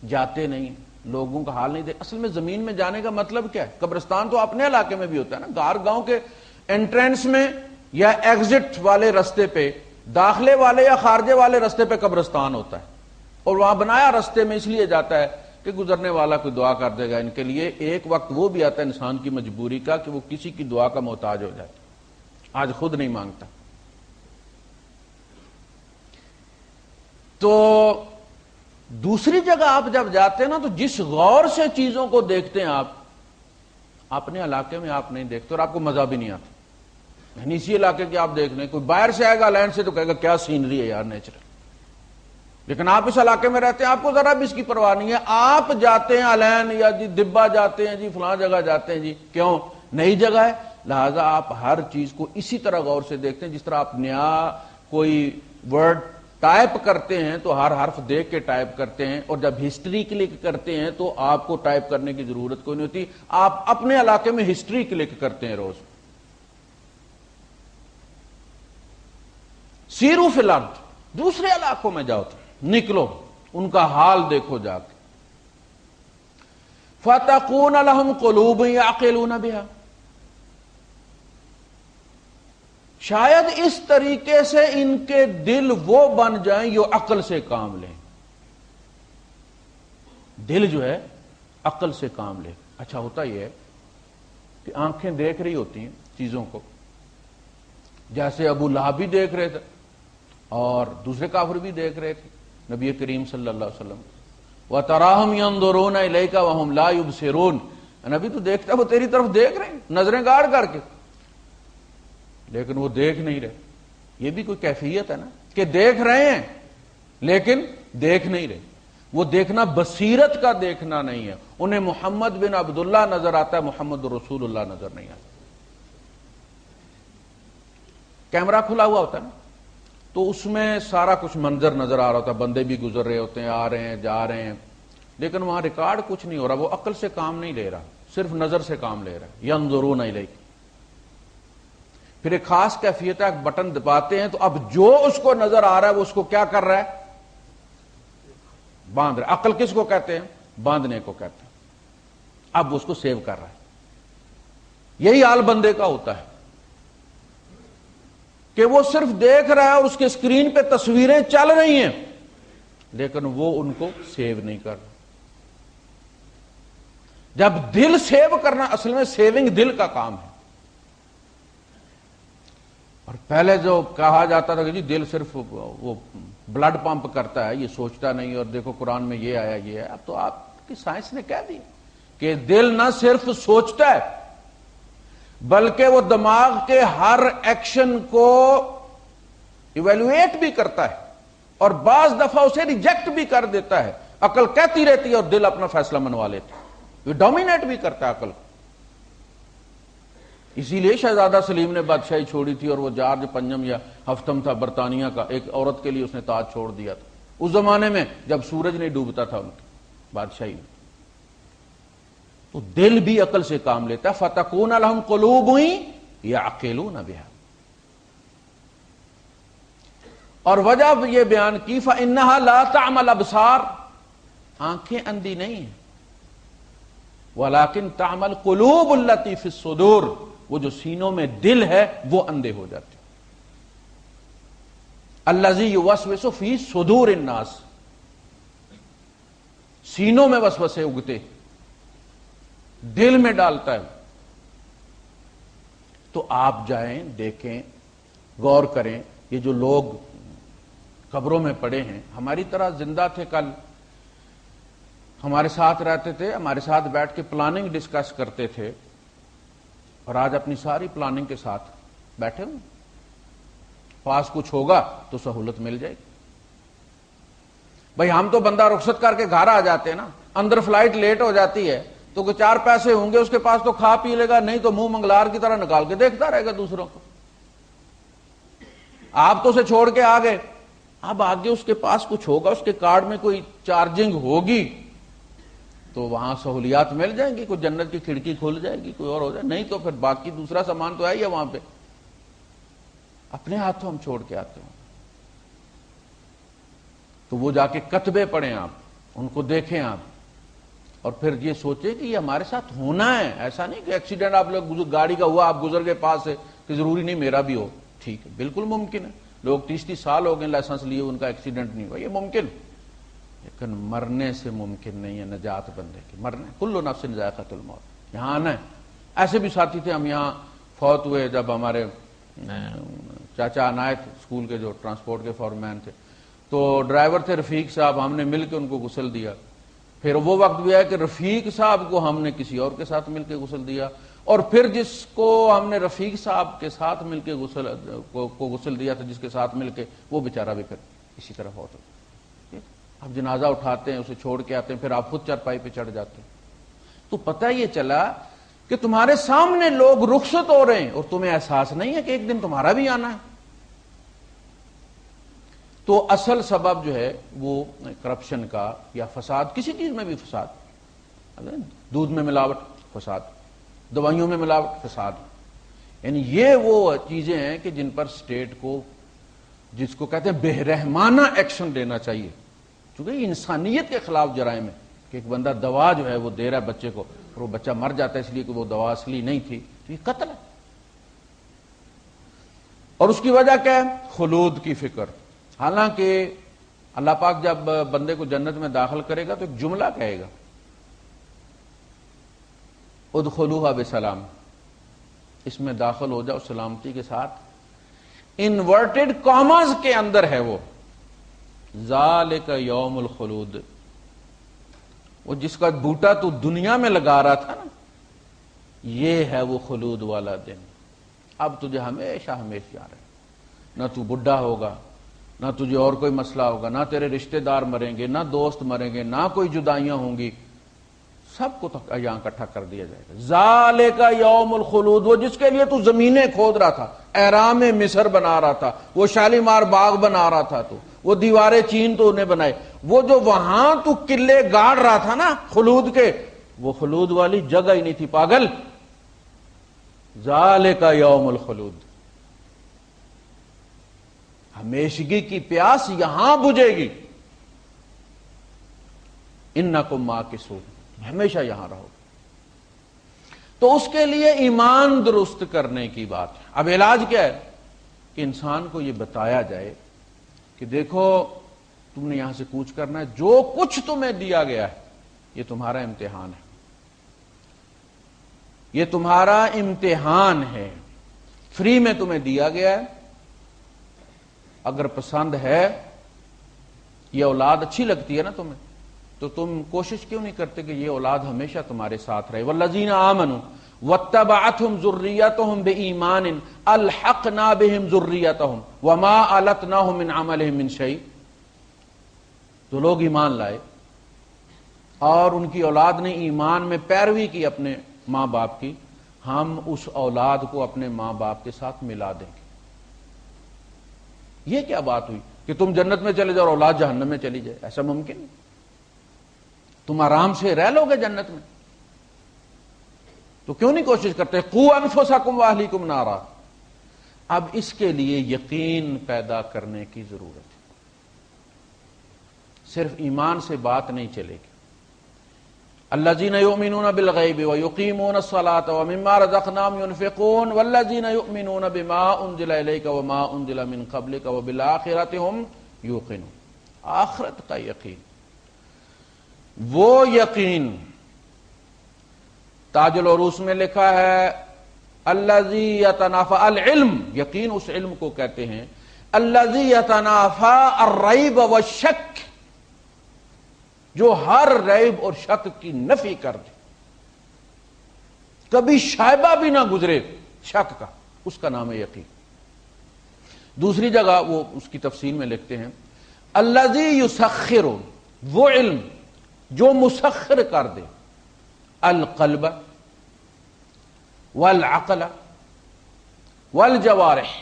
جاتے نہیں، لوگوں کا حال نہیں دیکھ؟ اصل میں زمین میں جانے کا مطلب کیا ہے؟ قبرستان تو اپنے علاقے میں بھی ہوتا ہے نا، گاؤں کے انٹرنس میں یا ایگزٹ والے رستے پہ، داخلے والے یا خارجے والے رستے پہ قبرستان ہوتا ہے، اور وہاں بنایا رستے میں اس لیے جاتا ہے کہ گزرنے والا کوئی دعا کر دے گا ان کے لیے۔ ایک وقت وہ بھی آتا ہے انسان کی مجبوری کا کہ وہ کسی کی دعا کا محتاج ہو جاتا ہے، آج خود نہیں مانگتا۔ تو دوسری جگہ آپ جب جاتے ہیں نا تو جس غور سے چیزوں کو دیکھتے ہیں آپ اپنے علاقے میں آپ نہیں دیکھتے، اور آپ کو مزہ بھی نہیں آتا۔ یعنی اسی علاقے کے آپ دیکھ لیں، کوئی باہر سے آئے گا لینڈ سے تو کہے گا کیا سینری ہے یار، نیچرل، لیکن آپ اس علاقے میں رہتے ہیں، آپ کو ذرا بھی اس کی پرواہ نہیں ہے۔ آپ جاتے ہیں الین یا جی دبا جاتے ہیں، جی فلاں جگہ جاتے ہیں، جی کیوں؟ نئی جگہ ہے، لہذا آپ ہر چیز کو اسی طرح غور سے دیکھتے ہیں جس طرح آپ نیا کوئی ورڈ ٹائپ کرتے ہیں تو ہر حرف دیکھ کے ٹائپ کرتے ہیں، اور جب ہسٹری کلک کرتے ہیں تو آپ کو ٹائپ کرنے کی ضرورت کوئی نہیں ہوتی، آپ اپنے علاقے میں ہسٹری کلک کرتے ہیں روز۔ سیروا فی الارض، دوسرے علاقوں میں جاؤ، تو نکلو، ان کا حال دیکھو جا کے۔ فَتَكُونَ لَهُمْ قُلُوبٌ يَعْقِلُونَ بِهَا، شاید اس طریقے سے ان کے دل وہ بن جائیں جو عقل سے کام لیں، دل جو ہے عقل سے کام لے۔ اچھا ہوتا یہ ہے کہ آنکھیں دیکھ رہی ہوتی ہیں چیزوں کو، جیسے ابو لہب بھی دیکھ رہے تھے اور دوسرے کافر بھی دیکھ رہے تھے نبی کریم صلی اللہ علیہ وسلم۔ وَتَرَاهُمْ يَنظُرُونَ إِلَيْكَ وَهُمْ لَا يُبْصِرُونَ، نبی تو دیکھتا ہے، وہ تیری طرف دیکھ رہے ہیں نظریں گاڑ کر کے، لیکن وہ دیکھ نہیں رہے۔ یہ بھی کوئی کیفیت ہے نا کہ دیکھ رہے ہیں لیکن دیکھ نہیں رہے۔ وہ دیکھنا بصیرت کا دیکھنا نہیں ہے، انہیں محمد بن عبداللہ نظر آتا ہے، محمد رسول اللہ نظر نہیں آتا۔ کیمرہ کھلا ہوا ہوتا ہے نا تو اس میں سارا کچھ منظر نظر آ رہا ہوتا ہے، بندے بھی گزر رہے ہوتے ہیں، آ رہے ہیں جا رہے ہیں، لیکن وہاں ریکارڈ کچھ نہیں ہو رہا، وہ عقل سے کام نہیں لے رہا، صرف نظر سے کام لے رہا ہے۔ ینظرون الیک، پھر ایک خاص کیفیت ہے، ایک بٹن دباتے ہیں تو اب جو اس کو نظر آ رہا ہے وہ اس کو کیا کر رہا ہے؟ باندھ رہا ہے۔ عقل کس کو کہتے ہیں؟ باندھنے کو کہتے ہیں۔ اب اس کو سیو کر رہا ہے۔ یہی حال بندے کا ہوتا ہے کہ وہ صرف دیکھ رہا ہے اور اس کے اسکرین پہ تصویریں چل رہی ہیں لیکن وہ ان کو سیو نہیں کر رہا۔ جب دل سیو کرنا، اصل میں سیونگ دل کا کام ہے۔ اور پہلے جو کہا جاتا تھا کہ جی دل صرف وہ بلڈ پمپ کرتا ہے، یہ سوچتا نہیں، اور دیکھو قرآن میں یہ آیا یہ ہے، اب تو آپ کی سائنس نے کہہ دی کہ دل نہ صرف سوچتا ہے بلکہ وہ دماغ کے ہر ایکشن کو ایویلویٹ بھی کرتا ہے اور بعض دفعہ اسے ریجیکٹ بھی کر دیتا ہے۔ عقل کہتی رہتی ہے اور دل اپنا فیصلہ منوا لیتا ہے، یہ ڈومینیٹ بھی کرتا ہے عقل کو۔ اسی لیے شہزادہ سلیم نے بادشاہی چھوڑی تھی، اور وہ جارج پنجم یا ہفتم تھا برطانیہ کا، ایک عورت کے لیے اس نے تاج چھوڑ دیا تھا اس زمانے میں جب سورج نہیں ڈوبتا تھا ان کی بادشاہی میں۔ تو دل بھی عقل سے کام لیتا ہے۔ فَتَكُونَ لَهُمْ قُلُوبٌ يَعْقِلُونَ بِهَا، اور وجہ یہ بیان کی فإنها لا تعمى الابصار، آنکھیں اندھی نہیں ہیں، ولكن تعمى القلوب التي في الصدور، وہ جو سینوں میں دل ہے وہ اندھے ہو جاتے ہیں۔ الذي يوسوس في صدور الناس، سینوں میں وسوسے اگتے، دل میں ڈالتا ہے۔ تو آپ جائیں، دیکھیں، غور کریں، یہ جو لوگ قبروں میں پڑے ہیں ہماری طرح زندہ تھے، کل ہمارے ساتھ رہتے تھے، ہمارے ساتھ بیٹھ کے پلاننگ ڈسکس کرتے تھے، اور آج اپنی ساری پلاننگ کے ساتھ بیٹھے ہوئے، پاس کچھ ہوگا تو سہولت مل جائے گی۔ بھائی ہم تو بندہ رخصت کر کے گھر آ جاتے ہیں نا، اندر فلائٹ لیٹ ہو جاتی ہے تو کوئی 4 پیسے ہوں گے اس کے پاس تو کھا پی لے گا، نہیں تو منہ منگلار کی طرح نکال کے دیکھتا رہے گا دوسروں کو۔ آپ تو اسے چھوڑ کے آ گئے، اب آگے اس کے پاس کچھ ہوگا، اس کے کارڈ میں کوئی چارجنگ ہوگی تو وہاں سہولیات مل جائیں گی، کوئی جنت کی کھڑکی کھل جائے گی، کوئی اور ہو جائے، نہیں تو پھر باقی دوسرا سامان تو ہے ہی ہے وہاں پہ، اپنے ہاتھوں ہم چھوڑ کے آتے ہیں۔ تو وہ جا کے کتبے پڑھیں آپ، ان کو دیکھیں آپ، اور پھر یہ سوچیں کہ یہ ہمارے ساتھ ہونا ہے، ایسا نہیں کہ ایکسیڈنٹ آپ لوگ گاڑی کا ہوا، آپ گزر گئے پاس سے، کہ ضروری نہیں میرا بھی ہو، ٹھیک ہے، بالکل ممکن ہے، لوگ 30 سال ہو گئے لائسنس لیے، ان کا ایکسیڈنٹ نہیں ہوا، یہ ممکن، لیکن مرنے سے ممکن نہیں ہے نجات بندے کی، مرنے، کل نفس ذائقۃ الموت، یہاں آنا ہے۔ ایسے بھی ساتھی تھے ہم یہاں فوت ہوئے، جب ہمارے چاچا عنایت اسکول کے جو ٹرانسپورٹ کے فورمین تھے، تو ڈرائیور تھے رفیق صاحب، ہم نے مل کے ان کو غسل دیا، پھر وہ وقت بھی ہے کہ رفیق صاحب کو ہم نے کسی اور کے ساتھ مل کے غسل دیا، اور پھر جس کو ہم نے رفیق صاحب کے ساتھ مل کے غسل دیا تھا، جس کے ساتھ مل کے، وہ بیچارہ بھی پھر اسی طرح فوت ہو۔ اب جنازہ اٹھاتے ہیں، اسے چھوڑ کے آتے ہیں، پھر آپ خود چارپائی پہ چڑھ جاتے ہیں۔ تو پتہ یہ چلا کہ تمہارے سامنے لوگ رخصت ہو رہے ہیں اور تمہیں احساس نہیں ہے کہ ایک دن تمہارا بھی آنا ہے۔ تو اصل سبب جو ہے وہ کرپشن کا یا فساد، کسی چیز میں بھی فساد، دودھ میں ملاوٹ فساد، دوائیوں میں ملاوٹ فساد، یعنی یہ وہ چیزیں ہیں کہ جن پر اسٹیٹ کو، جس کو کہتے ہیں بے رحمانہ ایکشن لینا چاہیے، چونکہ یہ انسانیت کے خلاف جرائم ہے کہ ایک بندہ دوا جو ہے وہ دے رہا ہے بچے کو اور وہ بچہ مر جاتا ہے اس لیے کہ وہ دوا اصلی نہیں تھی، تو یہ قتل ہے۔ اور اس کی وجہ کیا ہے؟ خلود کی فکر۔ حالانکہ اللہ پاک جب بندے کو جنت میں داخل کرے گا تو ایک جملہ کہے گا، ادخلوها بسلام، اس میں داخل ہو جاؤ سلامتی کے ساتھ۔ انورٹڈ کاماز کے اندر ہے وہ، ذالک یوم الخلود، وہ جس کا بوٹا تو دنیا میں لگا رہا تھا نا، یہ ہے وہ خلود والا دن، اب تجھے ہمیشہ ہمیشہ رہے، نہ تو بڈھا ہوگا، نہ تجھے اور کوئی مسئلہ ہوگا، نہ تیرے رشتہ دار مریں گے، نہ دوست مریں گے، نہ کوئی جدائیاں ہوں گی، سب کو یہاں اکٹھا کر دیا جائے گا۔ ذالک یوم الخلود، وہ جس کے لیے تو زمینیں کھود رہا تھا، احرام مصر بنا رہا تھا، وہ شالیمار باغ بنا رہا تھا، تو وہ دیواریں چین تو انہیں بنائے، وہ جو وہاں تو قلعے گاڑ رہا تھا نا خلود کے، وہ خلود والی جگہ ہی نہیں تھی پاگل۔ ذالک یوم الخلود، ہمیشگی کی پیاس یہاں بجھے گی، انکم ماکثون، ہمیشہ یہاں رہو۔ تو اس کے لیے ایمان درست کرنے کی بات ہے۔ اب علاج کیا ہے؟ کہ انسان کو یہ بتایا جائے کہ دیکھو تم نے یہاں سے کوچ کرنا ہے، جو کچھ تمہیں دیا گیا ہے یہ تمہارا امتحان ہے، یہ تمہارا امتحان ہے، فری میں تمہیں دیا گیا ہے، اگر پسند ہے، یہ اولاد اچھی لگتی ہے نا تمہیں، تو تم کوشش کیوں نہیں کرتے کہ یہ اولاد ہمیشہ تمہارے ساتھ رہے؟ والذین آمنوا واتبعتهم ذریتهم بإیمان الحقنا بهم ذریتهم وما التناهم من عملهم من شیء، تو لوگ ایمان لائے اور ان کی اولاد نے ایمان میں پیروی کی اپنے ماں باپ کی، ہم اس اولاد کو اپنے ماں باپ کے ساتھ ملا دیں گے۔ یہ کیا بات ہوئی کہ تم جنت میں چلے جاؤ اور اولاد جہنم میں چلی جائے؟ ایسا ممکن نہیں، تم آرام سے رہ لو گے جنت میں، تو کیوں نہیں کوشش کرتے؟ قوا انفسکم واہلیکم نارا، اب اس کے لیے یقین پیدا کرنے کی ضرورت ہے. صرف ایمان سے بات نہیں چلے گی. الذین یؤمنون بالغیب ویقیمون الصلاۃ ومما رزقناہم ينفقون والذین یؤمنون بما انزل الیک وما انزل من قبلک وبالآخرۃ هم یوقنون. آخرت کا یقین، وہ یقین تاج العروس میں لکھا ہے الذی یتنافی العلم، یقین اس علم کو کہتے ہیں الذی یتنافی الریب والشک، جو ہر ریب اور شک کی نفی کر دے، کبھی شائبہ بھی نہ گزرے شک کا، اس کا نام ہے یقین. دوسری جگہ وہ اس کی تفصیل میں لکھتے ہیں الذی یسخر، وہ علم جو مسخر کر دے القلب والعقل والجوارح،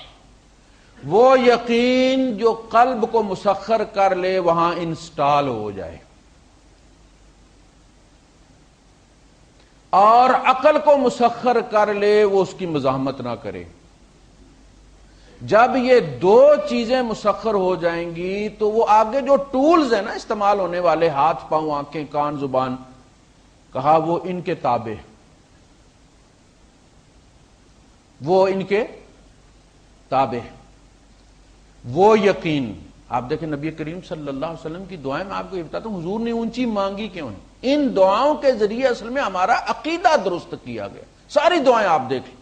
وہ یقین جو قلب کو مسخر کر لے، وہاں انسٹال ہو جائے، اور عقل کو مسخر کر لے، وہ اس کی مزاحمت نہ کرے. جب یہ دو چیزیں مسخر ہو جائیں گی تو وہ آگے جو ٹولز ہیں نا استعمال ہونے والے، ہاتھ پاؤں آنکھیں کان زبان، کہا وہ ان کے تابع، وہ ان کے تابع. وہ یقین آپ دیکھیں نبی کریم صلی اللہ علیہ وسلم کی دعائیں، میں آپ کو یہ بتاتا ہوں حضور نے اونچی مانگی کیوں ہیں. ان دعاؤں کے ذریعے اصل میں ہمارا عقیدہ درست کیا گیا. ساری دعائیں آپ دیکھ لیں.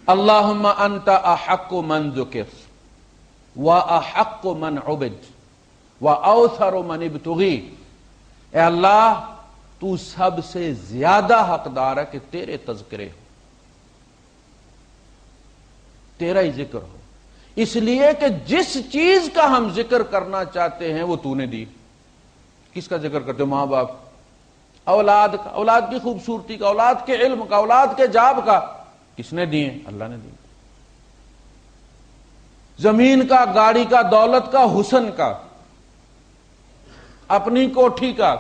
اللہم انت احق من ذکر واحق من عبد واوثر من ابتغی، اے اللہ تو سب سے زیادہ حقدار ہے کہ تیرے تذکرے ہو، تیرا ہی ذکر ہو، اس لیے کہ جس چیز کا ہم ذکر کرنا چاہتے ہیں وہ تو نے دی. کس کا ذکر کرتے ہو؟ ماں باپ، اولاد کا، اولاد کی خوبصورتی کا، اولاد کے علم کا، اولاد کے جاب کا، کس نے دیے؟ اللہ نے دیے. زمین کا، گاڑی کا، دولت کا، حسن کا، اپنی کوٹھی کا،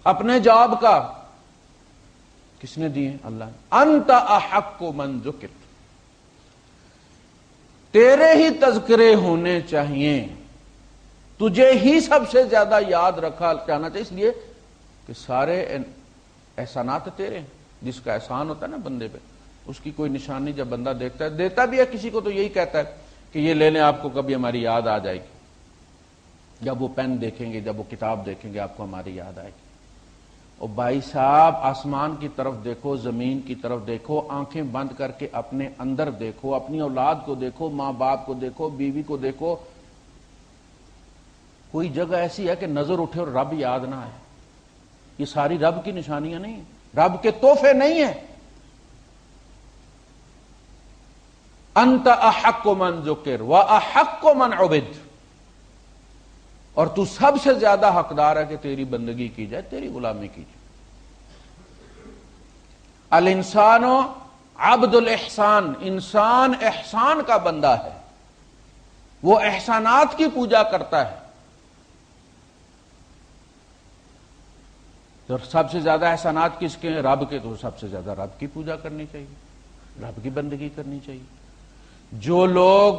اپنے جاب کا، کس نے دیے؟ اللہ نے. انت احق من ذکر، تیرے ہی تذکرے ہونے چاہیے، تجھے ہی سب سے زیادہ یاد رکھا جانا چاہیے، اس لیے کہ سارے احسانات تیرے ہیں. جس کا احسان ہوتا ہے نا بندے پہ، اس کی کوئی نشانی جب بندہ دیکھتا ہے، دیتا بھی ہے کسی کو تو یہی کہتا ہے کہ یہ لے لیں، آپ کو کبھی ہماری یاد آ جائے گی. جب وہ پین دیکھیں گے، جب وہ کتاب دیکھیں گے، آپ کو ہماری یاد آئے گی. اور بھائی صاحب آسمان کی طرف دیکھو، زمین کی طرف دیکھو، آنکھیں بند کر کے اپنے اندر دیکھو، اپنی اولاد کو دیکھو، ماں باپ کو دیکھو، بیوی کو دیکھو. کوئی جگہ ایسی ہے کہ نظر اٹھے اور رب یاد نہ آئے؟ یہ ساری رب کی نشانیاں نہیں ہیں، رب کے تحفے نہیں ہیں. انت احق من ذکر واحق من عبد، اور تو سب سے زیادہ حقدار ہے کہ تیری بندگی کی جائے، تیری غلامی کی جائے. الانسان عبد الاحسان، انسان احسان کا بندہ ہے، وہ احسانات کی پوجا کرتا ہے. تو سب سے زیادہ احسانات کس کے ہیں؟ رب کے. تو سب سے زیادہ رب کی پوجا کرنی چاہیے، رب کی بندگی کرنی چاہیے. جو لوگ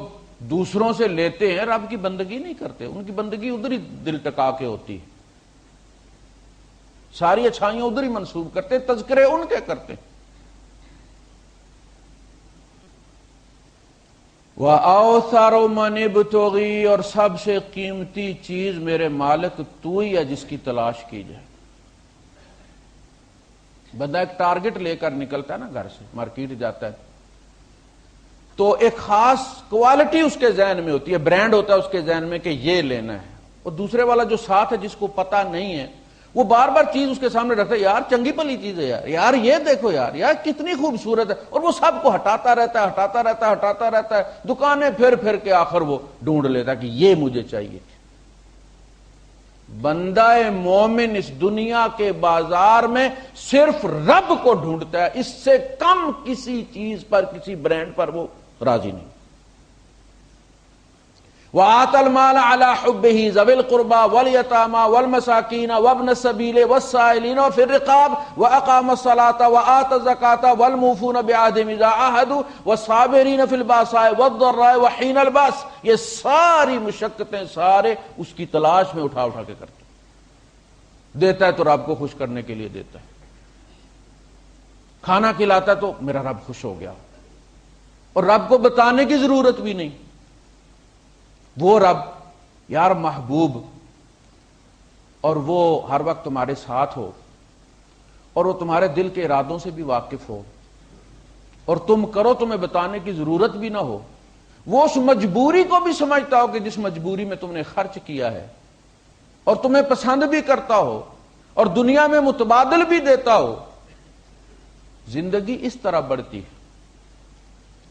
دوسروں سے لیتے ہیں رب کی بندگی نہیں کرتے، ان کی بندگی ادھر ہی دل ٹکا کے ہوتی ہے، ساری اچھائیاں ادھر ہی منسوب کرتے، تذکرے ان کے کرتے. وَأَوْثَرُ مَنِ ابْتُغِي، اور سب سے قیمتی چیز میرے مالک تو ہی ہے جس کی تلاش کی جائے. بندہ ایک ٹارگٹ لے کر نکلتا ہے نا، گھر سے مارکیٹ جاتا ہے تو ایک خاص کوالٹی اس کے ذہن میں ہوتی ہے، برانڈ ہوتا ہے اس کے ذہن میں کہ یہ لینا ہے. اور دوسرے والا جو ساتھ ہے جس کو پتا نہیں ہے، وہ بار بار چیز اس کے سامنے رکھتا ہے، یار چنگی بھلی چیز ہے، یار یہ دیکھو، یار کتنی خوبصورت ہے، اور وہ سب کو ہٹاتا رہتا ہے، دکانیں پھر کے آخر وہ ڈھونڈ لیتا ہے کہ یہ مجھے چاہیے. بندہ مومن اس دنیا کے بازار میں صرف رب کو ڈھونڈتا ہے، اس سے کم کسی چیز پر، کسی برانڈ پر وہ راضی نہیں. وآتى المال على حبه ذوي القربى واليتامى والمساكين وابن السبيل والسائلين وفي الرقاب وأقام الصلاة وآتى الزكاة والموفون بعهدهم إذا عاهدوا والصابرين في البأساء والضراء وحين البأس. یہ ساری مشقتیں سارے اس کی تلاش میں اٹھا اٹھا کے کرتے. دیتا ہے تو رب کو خوش کرنے کے لیے دیتا ہے. کھانا کھلاتا ہے تو میرا رب خوش ہو گیا, اور رب کو بتانے کی ضرورت بھی نہیں. وہ رب یار محبوب, اور وہ ہر وقت تمہارے ساتھ ہو, اور وہ تمہارے دل کے ارادوں سے بھی واقف ہو, اور تم کرو تمہیں بتانے کی ضرورت بھی نہ ہو. وہ اس مجبوری کو بھی سمجھتا ہو کہ جس مجبوری میں تم نے خرچ کیا ہے, اور تمہیں پسند بھی کرتا ہو, اور دنیا میں متبادل بھی دیتا ہو. زندگی اس طرح بڑھتی ہے,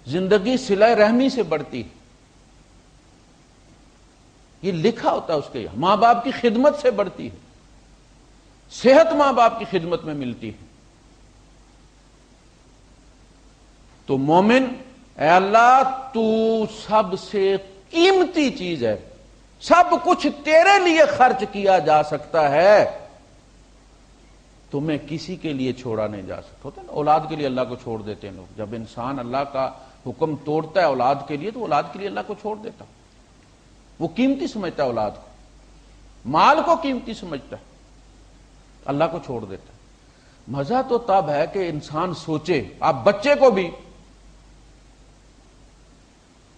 زندگی صلہ رحمی سے بڑھتی ہے. یہ لکھا ہوتا ہے اس کے, ماں باپ کی خدمت سے بڑھتی ہے, صحت ماں باپ کی خدمت میں ملتی ہے. تو مومن, اے اللہ تو سب سے قیمتی چیز ہے, سب کچھ تیرے لیے خرچ کیا جا سکتا ہے, تمہیں کسی کے لیے چھوڑا نہیں جا سکتا. ہوتا ہے نا, اولاد کے لیے اللہ کو چھوڑ دیتے ہیں لوگ. جب انسان اللہ کا حکم توڑتا ہے اولاد کے لیے, تو اولاد کے لیے اللہ کو چھوڑ دیتا. وہ قیمتی سمجھتا ہے اولاد کو, مال کو قیمتی سمجھتا ہے, اللہ کو چھوڑ دیتا ہے. مزہ تو تب ہے کہ انسان سوچے. آپ بچے کو بھی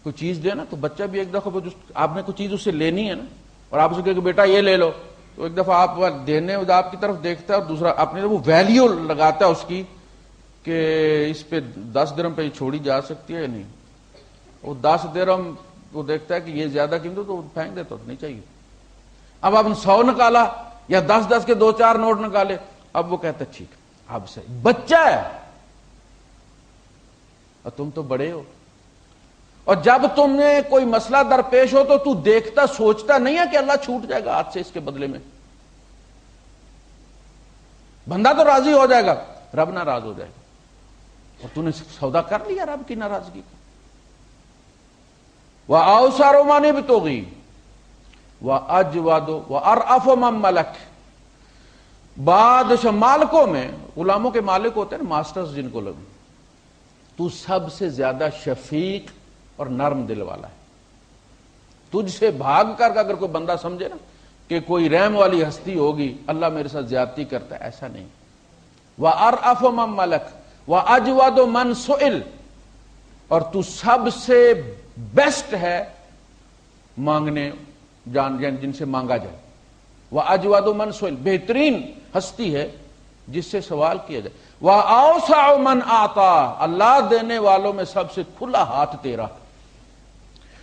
کوئی چیز دے نا, تو بچہ بھی ایک دفعہ آپ نے کوئی چیز اس سے لینی ہے نا, اور آپ اسے کہے کہ بیٹا یہ لے لو, تو ایک دفعہ آپ دینے آپ کی طرف دیکھتا ہے, اور دوسرا اپنے وہ ویلیو لگاتا ہے اس کی کہ اس پہ 10 درہم پہ چھوڑی جا سکتی ہے یا نہیں. وہ 10 درہم وہ دیکھتا ہے کہ یہ زیادہ قیمت, تو پھینک دیتا, تو نہیں چاہیے. اب آپ نے 100 نکالا یا 10 کے 2-4 نوٹ نکالے, اب وہ کہتا ہے ٹھیک اب سے. بچہ ہے اور تم تو بڑے ہو, اور جب تم نے کوئی مسئلہ درپیش ہو تو دیکھتا سوچتا نہیں ہے کہ اللہ چھوٹ جائے گا ہاتھ سے اس کے بدلے میں. بندہ تو راضی ہو جائے گا, رب ناراض ہو جائے گا, اور تو نے سودا کر لیا رب کی ناراضگی کا. وَأَوْسَرُ مَنِ ابْتُغِي وَأَجْوَدُ وَأَرْأَفُ مَن مَلَكَ. بادشاہ مالکوں میں, غلاموں کے مالک ہوتے ہیں نا, ماسٹرز جن کو لگے, تو سب سے زیادہ شفیق اور نرم دل والا ہے. تجھ سے بھاگ کر اگر کوئی بندہ سمجھے نا کہ کوئی رحم والی ہستی ہوگی, اللہ میرے ساتھ زیادتی کرتا ہے, ایسا نہیں. وَأَرْأَفُ مَن مَلَكَ وَأَجْوَدُ مَن سُئِلَ, اور تو سب سے بیسٹ ہے مانگنے جن سے مانگا جائے. وَأَجْوَدُ مَن سُئِلَ, بہترین ہستی ہے جس سے سوال کیا جائے. وَأَوْسَعُ مَنْ أَعْطَى, اللہ دینے والوں میں سب سے کھلا ہاتھ تیرا.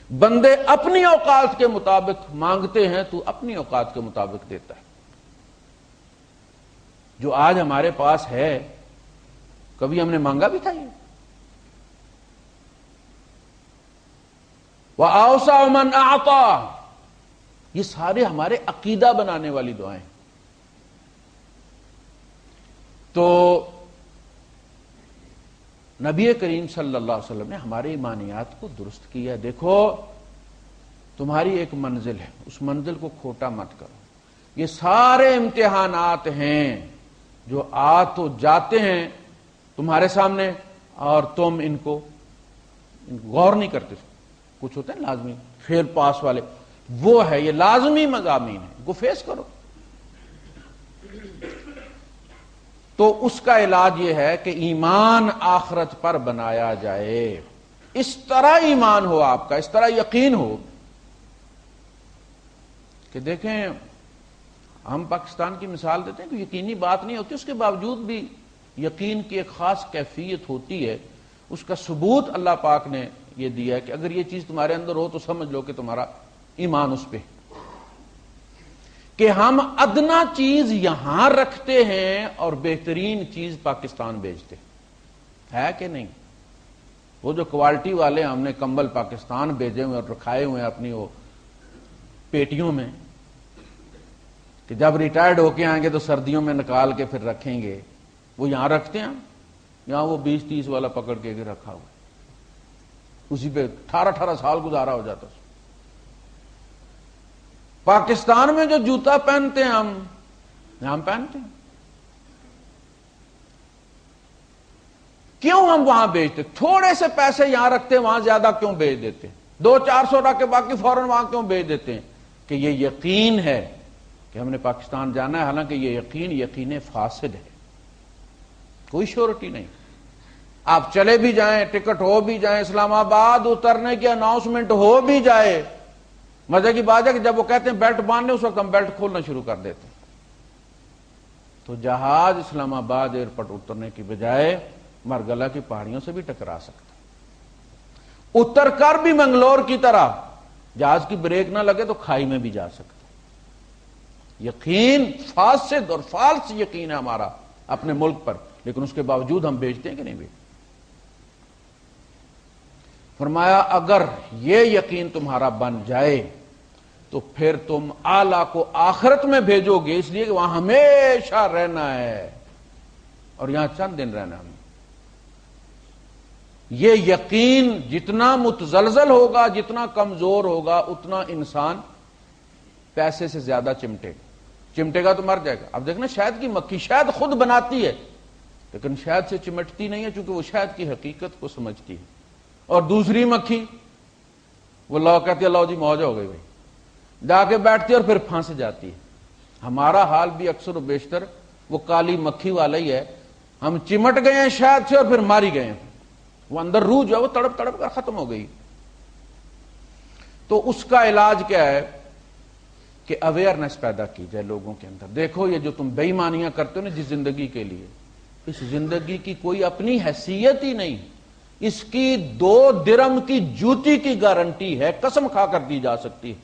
بندے اپنی اوقات کے مطابق مانگتے ہیں, تو اپنی اوقات کے مطابق دیتا ہے. جو آج ہمارے پاس ہے, کبھی ہم نے مانگا بھی تھا یہ. وَأَوْسَعُ مَنْ أَعْطَى, یہ سارے ہمارے عقیدہ بنانے والی دعائیں. تو نبی کریم صلی اللہ علیہ وسلم نے ہمارے ایمانیات کو درست کیا. دیکھو تمہاری ایک منزل ہے, اس منزل کو کھوٹا مت کرو. یہ سارے امتحانات ہیں جو آ تو جاتے ہیں تمہارے سامنے, اور تم ان کو غور نہیں کرتے. کچھ ہوتے ہیں لازمی فیل پاس والے, وہ ہے, یہ لازمی مضامین ہے, ان کو فیس کرو. تو اس کا علاج یہ ہے کہ ایمان آخرت پر بنایا جائے. اس طرح ایمان ہو آپ کا, اس طرح یقین ہو کہ دیکھیں ہم پاکستان کی مثال دیتے ہیں کہ یقینی بات نہیں ہوتی, اس کے باوجود بھی یقین کی ایک خاص کیفیت ہوتی ہے. اس کا ثبوت اللہ پاک نے یہ دیا ہے کہ اگر یہ چیز تمہارے اندر ہو تو سمجھ لو کہ تمہارا ایمان اس پہ. کہ ہم ادنا چیز یہاں رکھتے ہیں اور بہترین چیز پاکستان بھیجتے ہے کہ نہیں. وہ جو کوالٹی والے ہم نے کمبل پاکستان بھیجے ہوئے اور رکھائے ہوئے ہیں اپنی وہ پیٹیوں میں, کہ جب ریٹائرڈ ہو کے آئیں گے تو سردیوں میں نکال کے پھر رکھیں گے, وہ یہاں رکھتے ہیں. یہاں وہ 20-30 والا پکڑ کے رکھا ہوا, اسی پہ 18 سال گزارا ہو جاتا. پاکستان میں جو جوتا پہنتے ہیں ہم پہنتے ہیں. کیوں ہم وہاں بیچتے؟ تھوڑے سے پیسے یہاں رکھتے ہیں، وہاں زیادہ کیوں بیچ دیتے ہیں؟ 200-400 رکھ کے باقی فوراً وہاں کیوں بیچ دیتے ہیں؟ کہ یہ یقین ہے کہ ہم نے پاکستان جانا ہے، حالانکہ یہ یقین فاسد ہے، کوئی شورٹی نہیں. آپ چلے بھی جائیں، ٹکٹ ہو بھی جائیں، اسلام آباد اترنے کی اناؤنسمنٹ ہو بھی جائے، مزے کی بات ہے کہ جب وہ کہتے ہیں بیلٹ باندھنے، اس وقت ہم بیلٹ کھولنا شروع کر دیتے ہیں. تو جہاز اسلام آباد ایئرپورٹ اترنے کی بجائے مرگلہ کی پہاڑیوں سے بھی ٹکرا سکتا، اتر کر بھی منگلور کی طرح جہاز کی بریک نہ لگے تو کھائی میں بھی جا سکتا. یقین فاسد اور فالس یقین ہے ہمارا اپنے ملک پر، لیکن اس کے باوجود ہم بیچتے ہیں کہ نہیں بیچتے. فرمایا اگر یہ یقین تمہارا بن جائے تو پھر تم اعلیٰ کو آخرت میں بھیجو گے، اس لیے کہ وہاں ہمیشہ رہنا ہے اور یہاں چند دن رہنا ہے. یہ یقین جتنا متزلزل ہوگا، جتنا کمزور ہوگا، اتنا انسان پیسے سے زیادہ چمٹے گا تو مر جائے گا. اب دیکھنا شہد کی مکھی شہد خود بناتی ہے لیکن شہد سے چمٹتی نہیں ہے، چونکہ وہ شہد کی حقیقت کو سمجھتی ہے. اور دوسری مکھی وہ لو کہتی ہے لو جی موج ہو گئی بھائی، جا کے بیٹھتی ہے اور پھر پھنس جاتی ہے. ہمارا حال بھی اکثر و بیشتر وہ کالی مکھی والا ہی ہے. ہم چمٹ گئے ہیں شہد سے اور پھر ماری گئے ہیں، وہ اندر روح جو ہے وہ تڑپ تڑپ کر ختم ہو گئی. تو اس کا علاج کیا ہے کہ اویئرنیس پیدا کی جائے لوگوں کے اندر. دیکھو یہ جو تم بے ایمانیاں کرتے ہو نا جس زندگی کے لیے، اس زندگی کی کوئی اپنی حیثیت ہی نہیں. اس کی 2 درم کی جوتی کی گارنٹی ہے، قسم کھا کر دی جا سکتی ہے.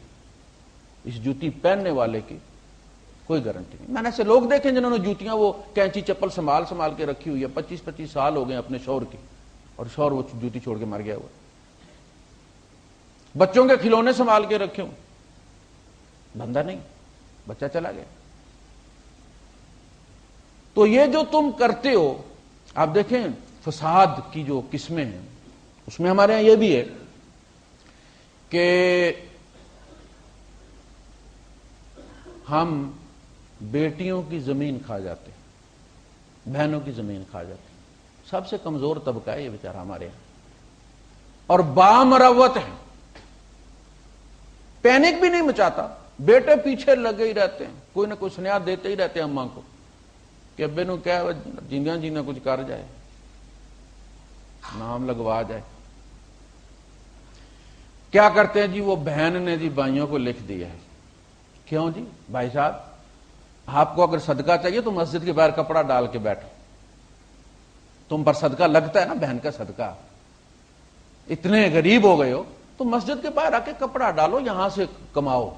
اس جوتی پہننے والے کی کوئی گارنٹی نہیں. میں نے ایسے لوگ دیکھے جنہوں نے جوتیاں وہ کینچی چپل سنبھال کے رکھی ہوئی ہے، 25-25 سال ہو گئے اپنے شوہر کی، اور شوہر وہ جوتی چھوڑ کے مر گیا ہوا. بچوں کے کھلونے سنبھال کے رکھے ہوں، بندہ نہیں، بچہ چلا گیا. تو یہ جو تم کرتے ہو، آپ دیکھیں فساد کی جو قسمیں ہیں اس میں ہمارے ہاں یہ بھی ہے کہ ہم بیٹیوں کی زمین کھا جاتے ہیں، بہنوں کی زمین کھا جاتے ہیں. سب سے کمزور طبقہ ہے یہ بیچارہ ہمارے یہاں، اور بامروت ہے، پینک بھی نہیں مچاتا. بیٹے پیچھے لگے ہی رہتے ہیں، کوئی نہ کوئی سنیاد دیتے ہی رہتے ہیں اماں کو کہ ابے نو کیا جیندیاں جینا کچھ کر جائے، نام لگوا جائے. کیا کرتے ہیں جی وہ بہن نے جی بھائیوں کو لکھ دیا ہے. کیوں جی بھائی صاحب، آپ کو اگر صدقہ چاہیے تو مسجد کے باہر کپڑا ڈال کے بیٹھو، تم پر صدقہ لگتا ہے نا، بہن کا صدقہ. اتنے غریب ہو گئے ہو تو مسجد کے باہر آ کے کپڑا ڈالو، یہاں سے کماؤ،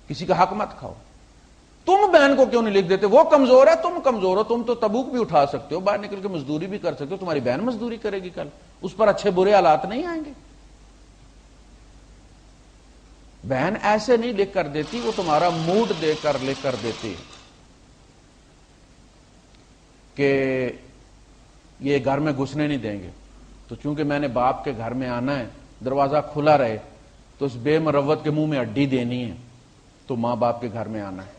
کسی کا حق مت کھاؤ. تم بہن کو کیوں نہیں لکھ دیتے؟ وہ کمزور ہے، تم کمزور ہو. تم تو تبوک بھی اٹھا سکتے ہو، باہر نکل کے مزدوری بھی کر سکتے ہو. تمہاری بہن مزدوری کرے گی کل، اس پر اچھے برے حالات نہیں آئیں گے. بہن ایسے نہیں لکھ کر دیتی، وہ تمہارا موڈ دے کر لکھ کر دیتی کہ یہ گھر میں گھسنے نہیں دیں گے، تو چونکہ میں نے باپ کے گھر میں آنا ہے، دروازہ کھلا رہے تو اس بے مروت کے منہ میں اڈی دینی ہے، تو ماں باپ کے گھر میں آنا ہے.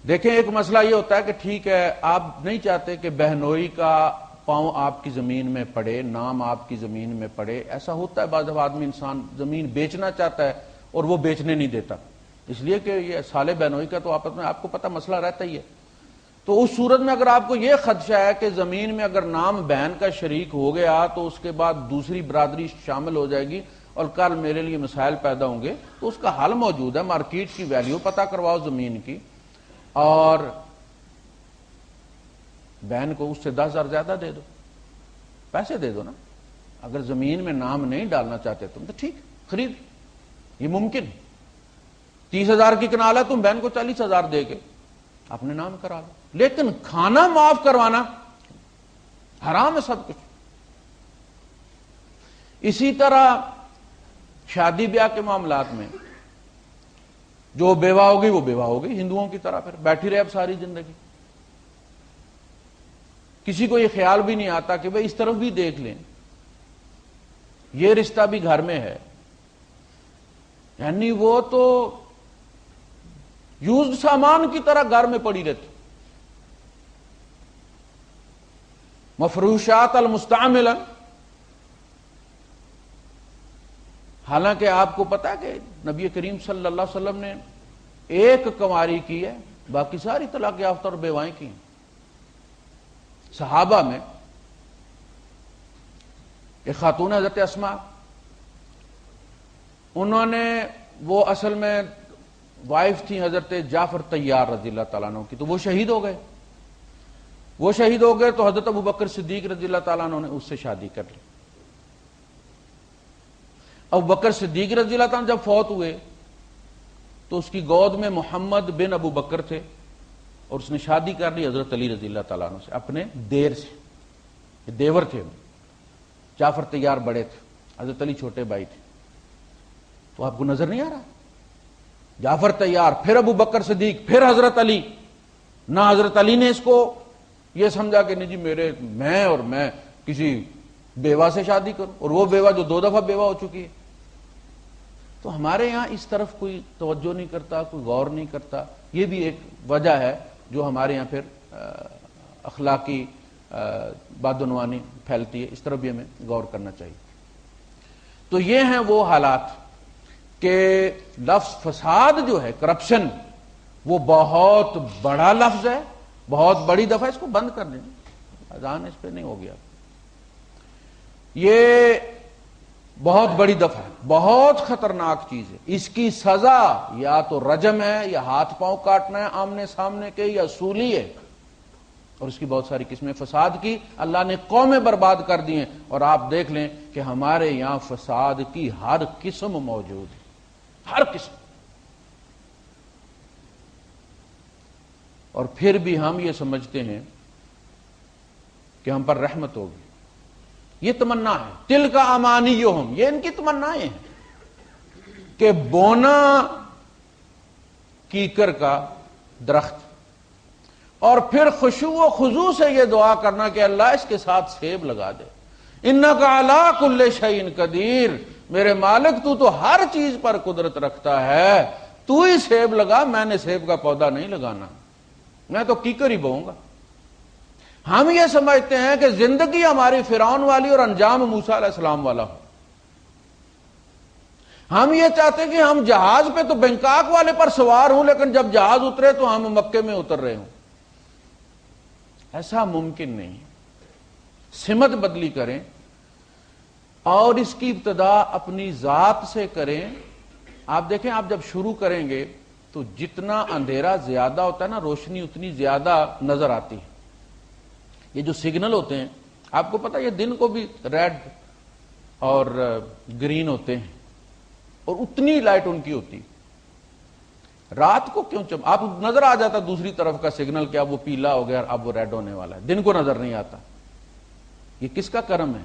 دیکھیں ایک مسئلہ یہ ہوتا ہے کہ ٹھیک ہے آپ نہیں چاہتے کہ بہنوئی کا پاؤں آپ کی زمین میں پڑے، نام آپ کی زمین میں پڑے. ایسا ہوتا ہے بعض آدمی انسان زمین بیچنا چاہتا ہے اور وہ بیچنے نہیں دیتا، اس لیے کہ یہ سالے بہنوئی کا تو آپس میں آپ کو پتہ مسئلہ رہتا ہی ہے. تو اس صورت میں اگر آپ کو یہ خدشہ ہے کہ زمین میں اگر نام بہن کا شریک ہو گیا تو اس کے بعد دوسری برادری شامل ہو جائے گی اور کل میرے لیے مسائل پیدا ہوں گے، تو اس کا حل موجود ہے. مارکیٹ کی ویلیو پتہ کرواؤ زمین کی، اور بہن کو اس سے 10,000 زیادہ دے دو، پیسے دے دو نا. اگر زمین میں نام نہیں ڈالنا چاہتے تم تو ٹھیک خرید، یہ ممکن. 30,000 کی کنال ہے، تم بہن کو 40,000 دے کے اپنے نام کرا لو. لیکن کھانا معاف کروانا حرام ہے سب کچھ. اسی طرح شادی بیاہ کے معاملات میں جو بیوہ ہوگی وہ بیوہ ہوگی، ہندوؤں کی طرح پھر بیٹھی رہے اب ساری زندگی. کسی کو یہ خیال بھی نہیں آتا کہ بھئی اس طرف بھی دیکھ لیں، یہ رشتہ بھی گھر میں ہے، یعنی وہ تو یوزڈ سامان کی طرح گھر میں پڑی رہتی. مفروشات المستعملا. حالانکہ آپ کو پتا کہ نبی کریم صلی اللہ علیہ وسلم نے ایک کنواری کی ہے، باقی ساری طلاق یافتہ اور بیوائیں کی ہیں. صحابہ میں ایک خاتون حضرت اسماء، انہوں نے وہ اصل میں وائف تھی حضرت جعفر طیار رضی اللہ تعالیٰ عنہ کی، تو وہ شہید ہو گئے. وہ شہید ہو گئے تو حضرت ابو بکر صدیق رضی اللہ تعالیٰ عنہ نے اس سے شادی کر لی. ابو بکر صدیق رضی اللہ تعالیٰ عنہ جب فوت ہوئے تو اس کی گود میں محمد بن ابو بکر تھے، اور اس نے شادی کر لی حضرت علی رضی اللہ تعالیٰ عنہ سے، اپنے دیر سے. یہ دیور تھے، جعفر طیار بڑے تھے، حضرت علی چھوٹے بھائی تھے. تو آپ کو نظر نہیں آ رہا؟ جعفر طیار، پھر ابو بکر صدیق، پھر حضرت علی. نہ حضرت علی نے اس کو یہ سمجھا کہ نہیں جی میں کسی بیوہ سے شادی کروں، اور وہ بیوہ جو 2 دفعہ بیوہ ہو چکی ہے. تو ہمارے یہاں اس طرف کوئی توجہ نہیں کرتا، کوئی غور نہیں کرتا. یہ بھی ایک وجہ ہے جو ہمارے یہاں پھر اخلاقی بدعنوانی پھیلتی ہے. اس طرف بھی ہمیں غور کرنا چاہیے. تو یہ ہیں وہ حالات کہ لفظ فساد جو ہے، کرپشن، وہ بہت بڑا لفظ ہے، بہت بڑی دفعہ. اس کو بند کر دیں، اذان اس پہ نہیں ہو گیا. یہ بہت بڑی دفعہ ہے، بہت خطرناک چیز ہے. اس کی سزا یا تو رجم ہے، یا ہاتھ پاؤں کاٹنا ہے آمنے سامنے کے، یا سولی ہے. اور اس کی بہت ساری قسمیں فساد کی اللہ نے قومیں برباد کر دی ہیں. اور آپ دیکھ لیں کہ ہمارے یہاں فساد کی ہر قسم موجود ہے، ہر قسم. اور پھر بھی ہم یہ سمجھتے ہیں کہ ہم پر رحمت ہوگی. یہ تمنا ہے. تل کا امانیہم، یہ ان کی تمنائیں ہیں کہ بونا کیکر کا درخت، اور پھر خشوع و خضوع سے یہ دعا کرنا کہ اللہ اس کے ساتھ سیب لگا دے. انک علی کل شیء قدیر، میرے مالک تو ہر چیز پر قدرت رکھتا ہے، تو ہی سیب لگا، میں نے سیب کا پودا نہیں لگانا، میں تو کیکر ہی بہوں گا. ہم یہ سمجھتے ہیں کہ زندگی ہماری فرعون والی اور انجام موسیٰ علیہ السلام والا ہو. ہم یہ چاہتے ہیں کہ ہم جہاز پہ تو بینکاک والے پر سوار ہوں، لیکن جب جہاز اترے تو ہم مکے میں اتر رہے ہوں. ایسا ممکن نہیں. سمت بدلی کریں اور اس کی ابتدا اپنی ذات سے کریں. آپ دیکھیں، آپ جب شروع کریں گے تو جتنا اندھیرا زیادہ ہوتا ہے نا، روشنی اتنی زیادہ نظر آتی ہے. یہ جو سگنل ہوتے ہیں، آپ کو پتا یہ دن کو بھی ریڈ اور گرین ہوتے ہیں، اور اتنی لائٹ ان کی ہوتی. رات کو کیوں آپ نظر آ جاتا دوسری طرف کا سگنل کہ اب وہ پیلا ہو گیا، اب وہ ریڈ ہونے والا ہے، دن کو نظر نہیں آتا. یہ کس کا کرم ہے؟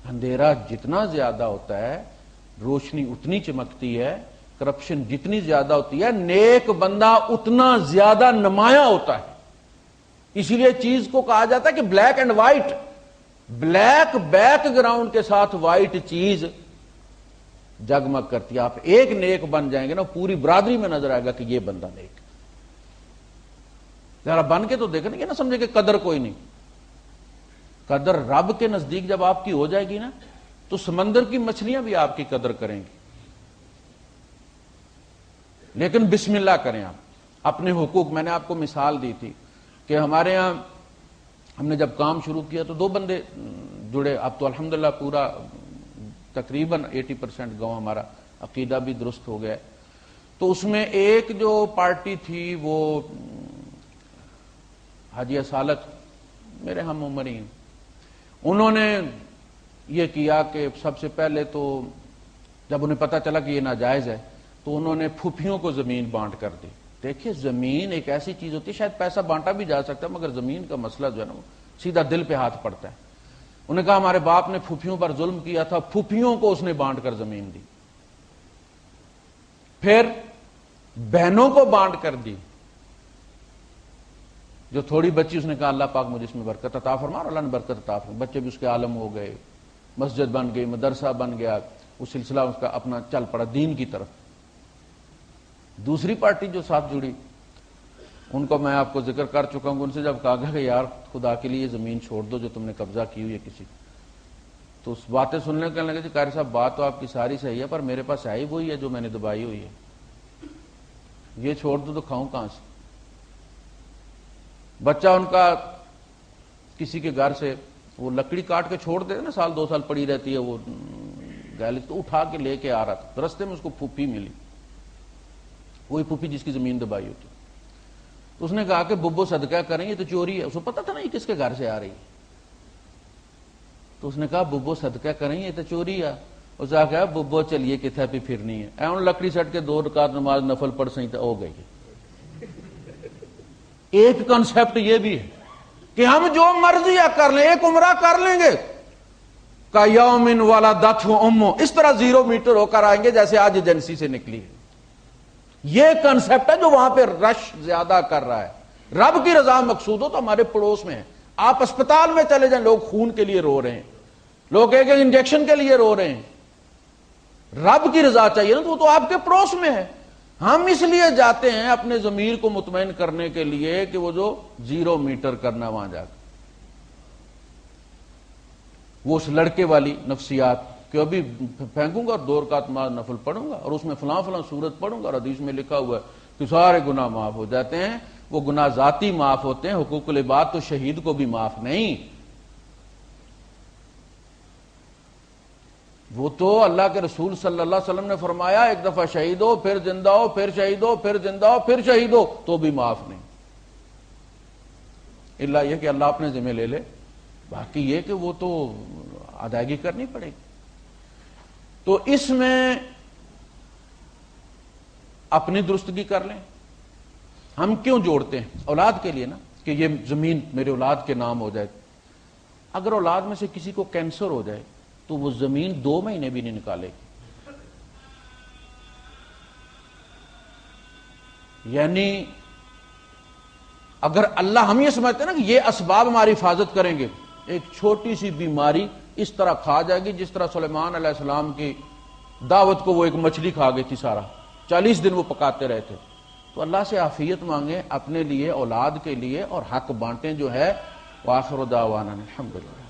اندھیرا جتنا زیادہ ہوتا ہے روشنی اتنی چمکتی ہے. کرپشن جتنی زیادہ ہوتی ہے نیک بندہ اتنا زیادہ نمایاں ہوتا ہے. اسی لیے چیز کو کہا جاتا ہے کہ black and white, black back ground کے ساتھ وائٹ چیز جگمگ کرتی ہے. آپ ایک نیک بن جائیں گے نا، پوری برادری میں نظر آئے گا کہ یہ بندہ نیک. ذرا بن کے تو دیکھیں گے نا، سمجھے کہ قدر کوئی نہیں. قدر رب کے نزدیک جب آپ کی ہو جائے گی نا، تو سمندر کی مچھلیاں بھی آپ کی قدر کریں گی. لیکن بسم اللہ کریں آپ اپنے حقوق. میں نے آپ کو مثال دی تھی کہ ہمارے ہاں ہم نے جب کام شروع کیا تو 2 بندے جڑے. اب تو الحمدللہ پورا تقریباً 80% گاؤں ہمارا عقیدہ بھی درست ہو گیا. تو اس میں ایک جو پارٹی تھی وہ حاجی اصالت، میرے ہم عمر ہی، انہوں نے یہ کیا کہ سب سے پہلے تو جب انہیں پتا چلا کہ یہ ناجائز ہے تو انہوں نے پھوپھیوں کو زمین بانٹ کر دی. دیکھیے زمین ایک ایسی چیز ہوتی ہے، شاید پیسہ بانٹا بھی جا سکتا ہے، مگر زمین کا مسئلہ جو ہے نا وہ سیدھا دل پہ ہاتھ پڑتا ہے. انہوں نے کہا ہمارے باپ نے پھوپھیوں پر ظلم کیا تھا، پھوپھیوں کو اس نے بانٹ کر زمین دی. پھر بہنوں کو بانٹ کر دی. جو تھوڑی بچی اس نے کہا اللہ پاک مجھے اس میں برکت عطا فرما، اور اللہ نے برکت عطا فرما. بچے بھی اس کے عالم ہو گئے، مسجد بن گئی، مدرسہ بن گیا، وہ سلسلہ اس کا اپنا چل پڑا دین کی طرف. دوسری پارٹی جو ساتھ جڑی ان کو میں آپ کو ذکر کر چکا ہوں، ان سے جب کہا گیا کہ یار خدا کے لیے زمین چھوڑ دو جو تم نے قبضہ کی ہوئی ہے کسی، تو اس باتیں سننے کہنے لگے جی قاری صاحب بات تو آپ کی ساری صحیح ہے پر میرے پاس ہے ہی وہی ہے جو میں نے دبائی ہوئی ہے، یہ چھوڑ دو تو کھاؤں کہاں سے؟ بچہ ان کا کسی کے گھر سے وہ لکڑی کاٹ کے چھوڑ دیتے نا، سال 2 سال پڑی رہتی ہے وہ گیلری، تو اٹھا کے لے کے آ رہا تھا، رستے میں اس کو پھوپھی ملی، وہی پھوپھی جس کی زمین دبائی ہوتی، تو اس نے کہا کہ ببو صدقہ کریں یہ تو چوری ہے، اس کو پتا تھا نا یہ کس کے گھر سے آ رہی ہے، تو اس نے کہا ببو صدقہ کریں یہ تو چوری ہے، اس نے کہا ببو چلیے کتھا پہ پھرنی ہے، اے ان لکڑی سٹ کے 2 رکعت نماز نفل پڑھ سہی تو ہو گئی۔ ایک کنسپٹ یہ بھی ہے کہ ہم جو مرضی کر لیں، ایک عمرہ کر لیں گے کا یوم ولدتہ امہ، اس طرح 0 میٹر ہو کر آئیں گے جیسے آج ایجنسی سے نکلی ہے۔ یہ کنسپٹ ہے جو وہاں پہ رش زیادہ کر رہا ہے۔ رب کی رضا مقصود ہو تو ہمارے پڑوس میں ہے، آپ اسپتال میں چلے جائیں، لوگ خون کے لیے رو رہے ہیں، لوگ ایک انجیکشن کے لیے رو رہے ہیں، رب کی رضا چاہیے نا، تو وہ تو آپ کے پڑوس میں ہے۔ ہم اس لیے جاتے ہیں اپنے ضمیر کو مطمئن کرنے کے لیے کہ وہ جو 0 میٹر کرنا وہاں جا کے، وہ اس لڑکے والی نفسیات کہ ابھی پھینکوں گا اور 2 رکعت نماز نفل پڑھوں گا اور اس میں فلاں فلاں سورت پڑھوں گا اور حدیث میں لکھا ہوا ہے کہ سارے گناہ معاف ہو جاتے ہیں، وہ گناہ ذاتی معاف ہوتے ہیں، حقوق العباد تو شہید کو بھی معاف نہیں، وہ تو اللہ کے رسول صلی اللہ علیہ وسلم نے فرمایا ایک دفعہ شہید ہو پھر زندہ ہو پھر شہید ہو پھر زندہ ہو پھر شہید ہو تو بھی معاف نہیں، الا یہ کہ اللہ اپنے ذمہ لے لے، باقی یہ کہ وہ تو ادائیگی کرنی پڑے گی۔ تو اس میں اپنی درستگی کر لیں۔ ہم کیوں جوڑتے ہیں؟ اولاد کے لیے نا، کہ یہ زمین میرے اولاد کے نام ہو جائے۔ اگر اولاد میں سے کسی کو کینسر ہو جائے تو وہ زمین 2 مہینے بھی نہیں نکالے گی، یعنی اگر اللہ، ہم یہ سمجھتے ہیں نا کہ یہ اسباب ہماری حفاظت کریں گے، ایک چھوٹی سی بیماری اس طرح کھا جائے گی جس طرح سلیمان علیہ السلام کی دعوت کو وہ ایک مچھلی کھا گئی تھی، سارا 40 دن وہ پکاتے رہے تھے۔ تو اللہ سے عافیت مانگیں اپنے لیے، اولاد کے لیے، اور حق بانٹیں جو ہے۔ وآخر دعوانا الحمدللہ۔